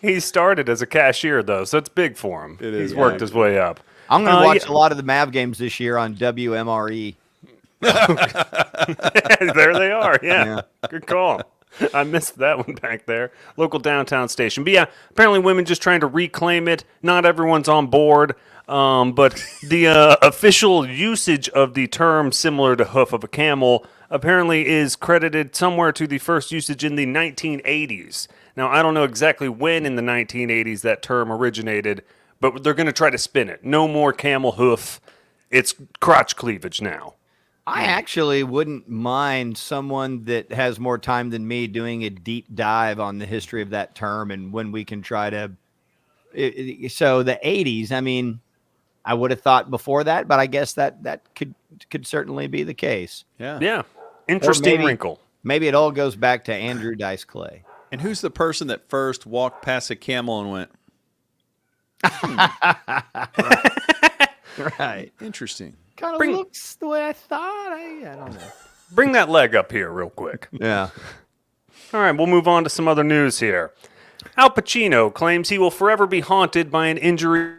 He started as a cashier, though, so it's big for him. It is, He's worked his way up. I'm going to watch yeah. a lot of the Mav games this year on WMRE. There they are. Yeah. Yeah. Good call. I missed that one back there. Local downtown station. But yeah, apparently women just trying to reclaim it. Not everyone's on board. But the official usage of the term similar to hoof of a camel apparently is credited somewhere to the first usage in the 1980s. Now, I don't know exactly when in the 1980s that term originated, but they're going to try to spin it. No more camel hoof. It's crotch cleavage now. I actually wouldn't mind someone that has more time than me doing a deep dive on the history of that term and when we can try to. So the 80s, I mean, I would have thought before that, but I guess that could certainly be the case. Yeah. Yeah. Interesting wrinkle. Maybe it all goes back to Andrew Dice Clay. And who's the person that first walked past a camel and went, Right. interesting? Kind of looks the way I thought. I don't know. Bring that leg up here real quick. Yeah. All right, we'll move on to some other news here. Al Pacino claims he will forever be haunted by an injury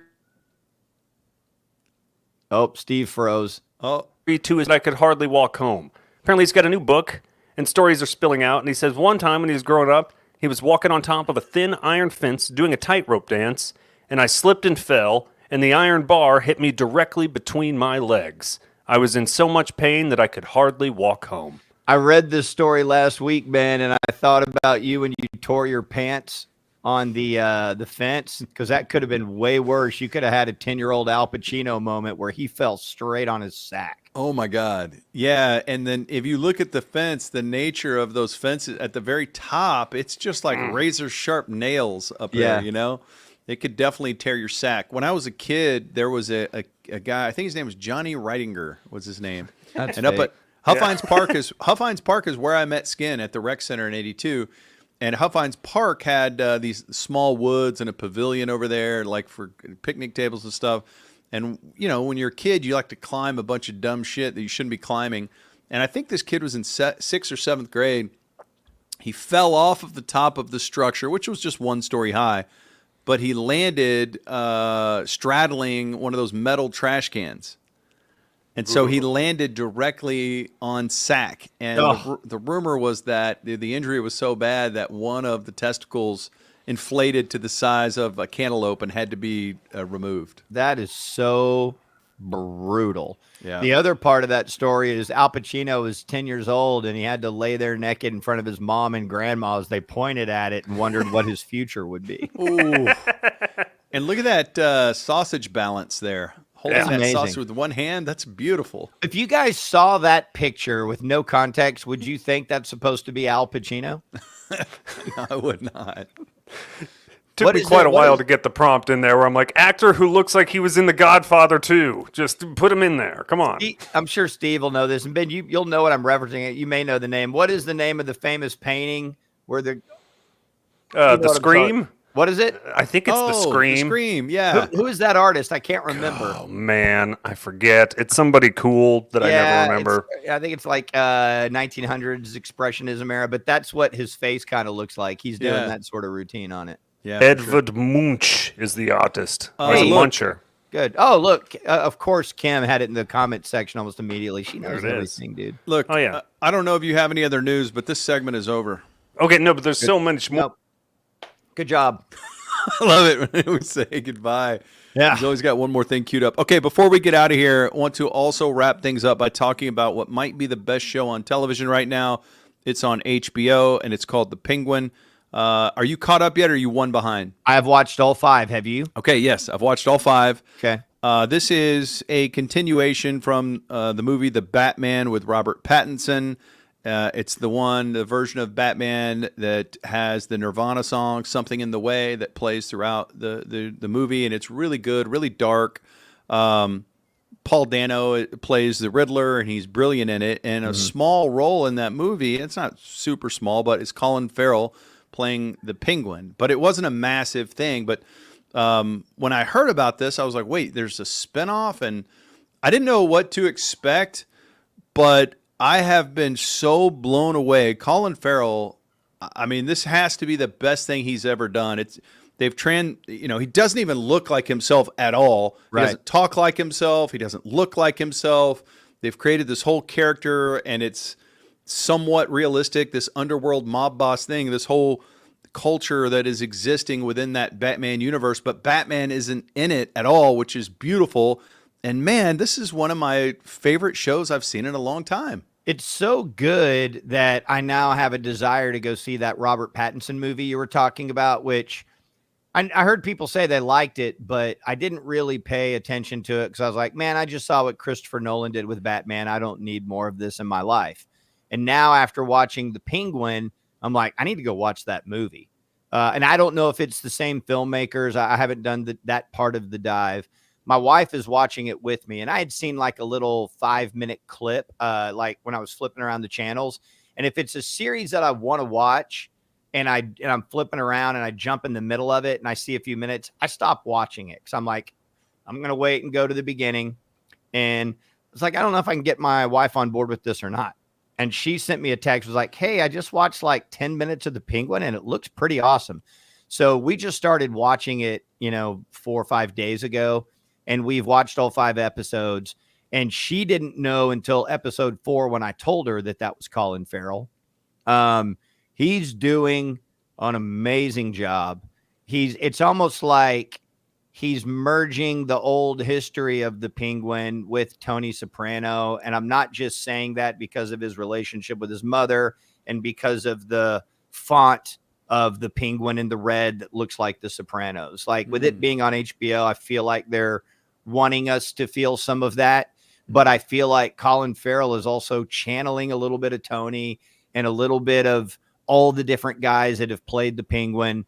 Oh, Steve froze. Oh, to his I could hardly walk home. Apparently he's got a new book, and stories are spilling out, and he says one time when he was growing up, he was walking on top of a thin iron fence doing a tightrope dance, and I slipped and fell, and the iron bar hit me directly between my legs. I was in so much pain that I could hardly walk home. I read this story last week, Ben, and I thought about you when you tore your pants on the fence, because that could have been way worse. You could have had a 10-year-old Al Pacino moment where he fell straight on his sack. oh my God. Yeah. And then if you look at the fence, the nature of those fences at the very top, it's just like razor sharp nails up Yeah. there, It could definitely tear your sack. When I was a kid, there was a guy, I think his name was Johnny Reitinger was his name. That's and up fake. at Huffines Park is where I met Skin at the rec center in '82. And Huffines Park had these small woods and a pavilion over there, like for picnic tables and stuff. And, when you're a kid, you like to climb a bunch of dumb shit that you shouldn't be climbing. And I think this kid was in 6th or 7th grade. He fell off of the top of the structure, which was just 1 story high. But he landed straddling one of those metal trash cans. And so he landed directly on sack. And the rumor was that the injury was so bad that one of the testicles inflated to the size of a cantaloupe and had to be removed. That is so brutal. Yeah. The other part of that story is Al Pacino was 10 years old and he had to lay there naked in front of his mom and grandma as they pointed at it and wondered what his future would be. Ooh. And look at that sausage balance there. Holding That's that amazing. sausage with one hand, that's beautiful. If you guys saw that picture with no context, would you think that's supposed to be Al Pacino? I would not. took me quite a while to get the prompt in there where I'm like, actor who looks like he was in The Godfather 2. Just put him in there. Come on. I'm sure Steve will know this. And Ben, you'll know what I'm referencing. You may know the name. What is the name of the famous painting where the Scream? What is it? I think it's The Scream. The Scream, yeah. Who is that artist? I can't remember. Oh, man. I forget. It's somebody cool that I never remember. I think it's like 1900s Expressionism era, but that's what his face kind of looks like. He's doing that sort of routine on it. Yeah, Edvard Munch is the artist. He's a look. muncher. Good. Oh, look. Of course, Kim had it in the comment section almost immediately. She knows There it is. everything, dude. Look, Oh, yeah. I don't know if you have any other news, but this segment is over. Okay, no, but there's so much more. Nope. Good job. I love it when we say goodbye. Yeah. He's always got one more thing queued up. Okay, before we get out of here, I want to also wrap things up by talking about what might be the best show on television right now. It's on HBO, and it's called The Penguin. Are you caught up yet, or are you one behind? I have watched all 5. Have you? Okay, yes, I've watched all 5. Okay. This is a continuation from the movie The Batman with Robert Pattinson. It's the version of Batman that has the Nirvana song "Something in the Way" that plays throughout the movie, and it's really good, really dark. Paul Dano plays the Riddler, and he's brilliant in it. And a small role in that movie, it's not super small, but it's Colin Farrell playing the Penguin. But it wasn't a massive thing. But when I heard about this, I was like, wait, there's a spinoff? And I didn't know what to expect, but I have been so blown away. Colin Farrell, I mean, this has to be the best thing he's ever done. He doesn't even look like himself at all. Right. He doesn't talk like himself. He doesn't look like himself. They've created this whole character, and it's somewhat realistic, this underworld mob boss thing, this whole culture that is existing within that Batman universe, but Batman isn't in it at all, which is beautiful. And man, this is one of my favorite shows I've seen in a long time. It's so good that I now have a desire to go see that Robert Pattinson movie you were talking about, which I heard people say they liked it, but I didn't really pay attention to it because I was like, man, I just saw what Christopher Nolan did with Batman. I don't need more of this in my life. And now after watching The Penguin, I'm like, I need to go watch that movie. And I don't know if it's the same filmmakers. I haven't done that part of the dive. My wife is watching it with me, and I had seen like a little 5-minute clip, like when I was flipping around the channels. And if it's a series that I want to watch, and I'm flipping around and I jump in the middle of it and I see a few minutes, I stop watching it because I'm like, I'm gonna wait and go to the beginning. And it's like, I don't know if I can get my wife on board with this or not. And she sent me a text, was like, hey, I just watched like 10 minutes of The Penguin, and it looks pretty awesome. So we just started watching it, 4 or 5 days ago. And we've watched all 5 episodes, and she didn't know until episode 4 when I told her that was Colin Farrell. He's doing an amazing job. It's almost like he's merging the old history of the Penguin with Tony Soprano. And I'm not just saying that because of his relationship with his mother and because of the font of the Penguin in the red that looks like the Sopranos. Like with it being on HBO, I feel like they're wanting us to feel some of that, but I feel like Colin Farrell is also channeling a little bit of Tony and a little bit of all the different guys that have played the Penguin.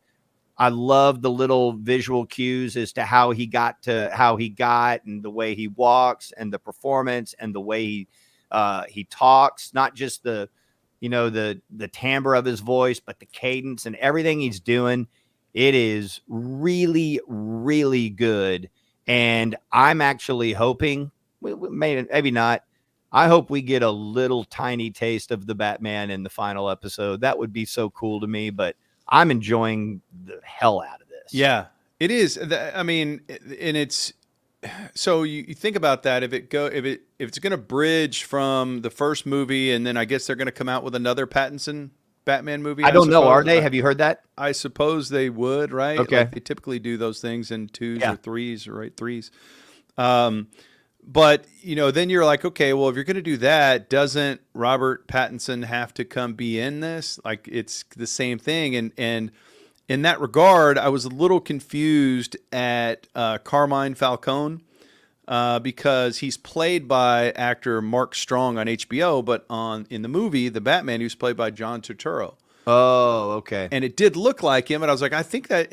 I love the little visual cues as to how he got and the way he walks and the performance and the way he talks, not just the timbre of his voice, but the cadence and everything he's doing. It is really, really good. And I'm actually hoping, maybe not, I hope we get a little tiny taste of the Batman in the final episode. That would be so cool to me, but I'm enjoying the hell out of this. Yeah, it is. I mean, and it's, so you think about that. If it's going to bridge from the first movie, and then I guess they're going to come out with another Pattinson Batman movie. I don't know. Are they? Have you heard that? I suppose they would, right? Okay. Like they typically do those things in 2s or 3s, right? 3s. But, then you're like, okay, well, if you're going to do that, doesn't Robert Pattinson have to come be in this? Like, it's the same thing. And in that regard, I was a little confused at Carmine Falcone because he's played by actor Mark Strong on HBO, but in the movie, The Batman, he was played by John Turturro. Oh, okay. And it did look like him, and I was like, I think that,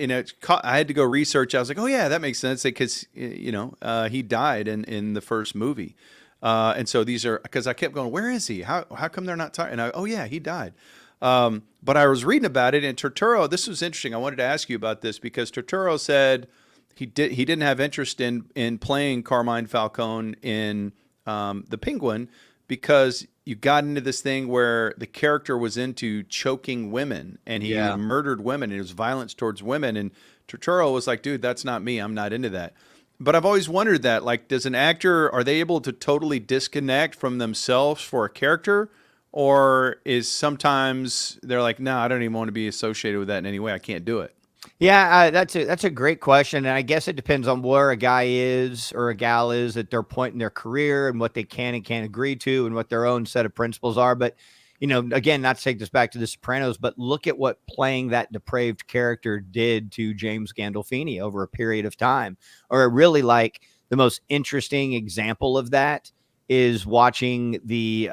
I had to go research. I was like, oh yeah, that makes sense because he died in the first movie, and so these are, because I kept going, where is he? How come they're not talking? And oh yeah, he died. But I was reading about it, and Turturro. This was interesting. I wanted to ask you about this because Turturro said he didn't have interest in playing Carmine Falcone in the Penguin because you got into this thing where the character was into choking women and he murdered women and it was violence towards women. And Turturro was like, dude, that's not me. I'm not into that. But I've always wondered that, like, does an actor, are they able to totally disconnect from themselves for a character? Or is sometimes they're like, no, I don't even want to be associated with that in any way. I can't do it. Yeah, that's a great question, and I guess it depends on where a guy is or a gal is at their point in their career and what they can and can't agree to and what their own set of principles are. But, again, not to take this back to The Sopranos, but look at what playing that depraved character did to James Gandolfini over a period of time. Or really, like, the most interesting example of that is watching the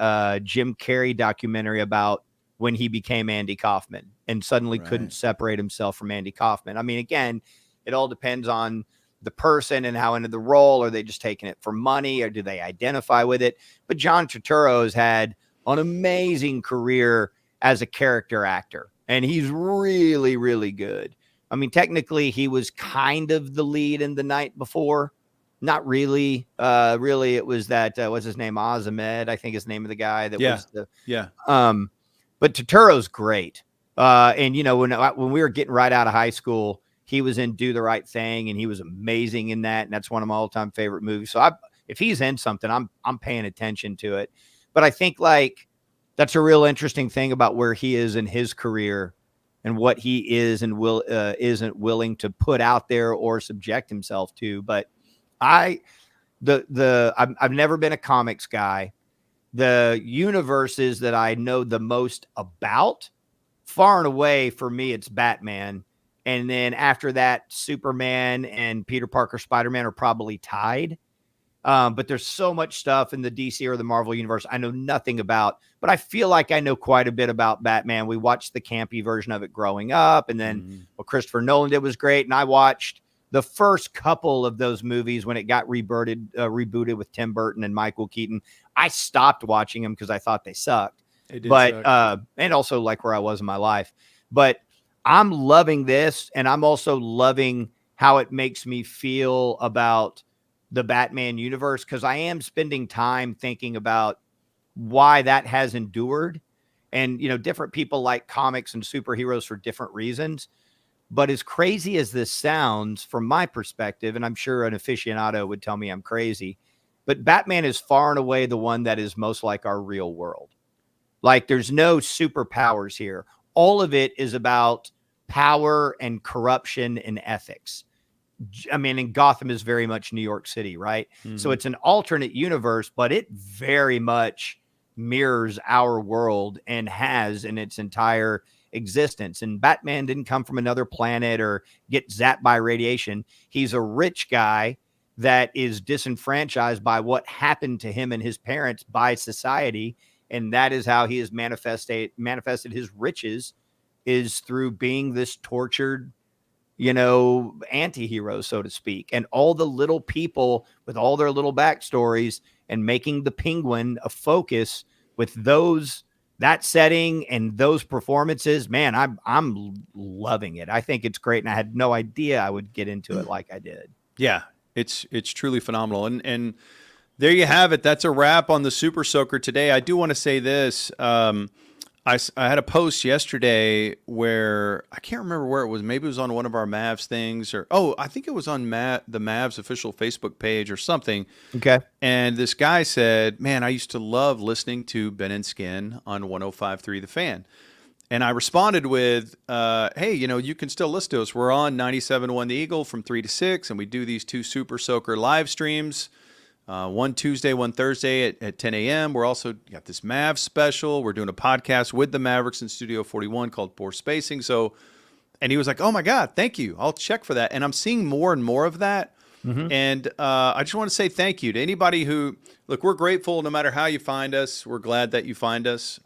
Jim Carrey documentary about when he became Andy Kaufman and suddenly couldn't separate himself from Andy Kaufman. I mean, again, it all depends on the person and how into the role. Are they just taking it for money or do they identify with it? But John Turturro has had an amazing career as a character actor, and he's really, really good. I mean, technically, he was kind of the lead in The Night Before. Not really. Really, it was that, what's his name? Azamed, I think is the name of the guy. That was the. But Turturro's great. And, when we were getting right out of high school, he was in Do the Right Thing, and he was amazing in that. And that's one of my all-time favorite movies. So if he's in something, I'm paying attention to it. But I think, like, that's a real interesting thing about where he is in his career and what he is and isn't willing to put out there or subject himself to. But I've never been a comics guy. The universes that I know the most about, far and away for me, it's Batman. And then after that, Superman and Peter Parker Spider-Man are probably tied. But there's so much stuff in the DC or the Marvel universe I know nothing about, but I feel like I know quite a bit about Batman. We watched the campy version of it growing up, and then what Christopher Nolan did was great. And I watched the first couple of those movies when it got rebooted with Tim Burton and Michael Keaton. I stopped watching them because I thought they sucked. And also like where I was in my life. But I'm loving this, and I'm also loving how it makes me feel about the Batman universe, because I am spending time thinking about why that has endured. And, different people like comics and superheroes for different reasons. But as crazy as this sounds from my perspective, and I'm sure an aficionado would tell me I'm crazy, but Batman is far and away the one that is most like our real world. Like, there's no superpowers here. All of it is about power and corruption and ethics. I mean, and Gotham is very much New York City, right? So it's an alternate universe, but it very much mirrors our world and has in its entire existence. And Batman didn't come from another planet or get zapped by radiation. He's a rich guy that is disenfranchised by what happened to him and his parents by society. And that is how he has manifested his riches, is through being this tortured, anti-hero, so to speak. And all the little people with all their little backstories, and making the Penguin a focus with that setting and those performances, man, I'm loving it. I think it's great. And I had no idea I would get into it like I did. Yeah, it's truly phenomenal. And there you have it. That's a wrap on the Super Soaker today. I do want to say this. I had a post yesterday where I can't remember where it was. Maybe it was on one of our Mavs things, I think it was on the Mavs official Facebook page or something. Okay. And this guy said, man, I used to love listening to Ben and Skin on 105.3 The Fan. And I responded with, hey, you can still listen to us. We're on 97.1 The Eagle from 3 to 6, and we do these 2 Super Soaker live streams. One Tuesday, one Thursday at 10 a.m. We're also got this Mavs special. We're doing a podcast with the Mavericks in Studio 41 called Poor Spacing. And he was like, oh my God, thank you. I'll check for that. And I'm seeing more and more of that. And I just want to say thank you to anybody who, look, we're grateful no matter how you find us. We're glad that you find us.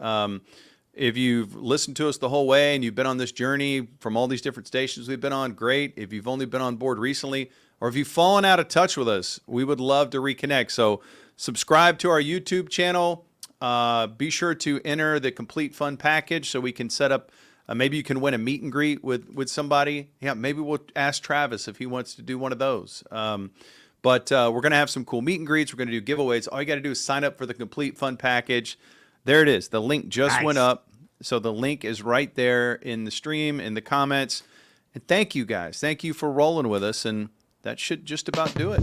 If you've listened to us the whole way and you've been on this journey from all these different stations we've been on, great. If you've only been on board recently, or if you've fallen out of touch with us, we would love to reconnect. So subscribe to our YouTube channel. Be sure to enter the complete fun package so we can set up, maybe you can win a meet and greet with somebody. Yeah, maybe we'll ask Travis if he wants to do one of those. But we're going to have some cool meet and greets. We're going to do giveaways. All you got to do is sign up for the complete fun package. There it is. The link just went up. So the link is right there in the stream, in the comments. And thank you guys. Thank you for rolling with us. And that should just about do it.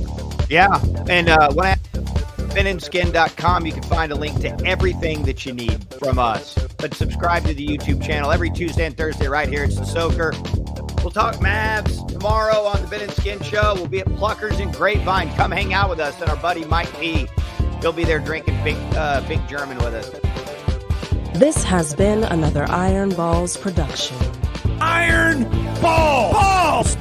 Yeah. And when benindskin.com, you can find a link to everything that you need from us. But subscribe to the YouTube channel every Tuesday and Thursday right here. It's The Soaker. We'll talk Mavs tomorrow on the Ben and Skin Show. We'll be at Pluckers in Grapevine. Come hang out with us and our buddy Mike P. He'll be there drinking Big German with us. This has been another Iron Balls production. Iron Balls!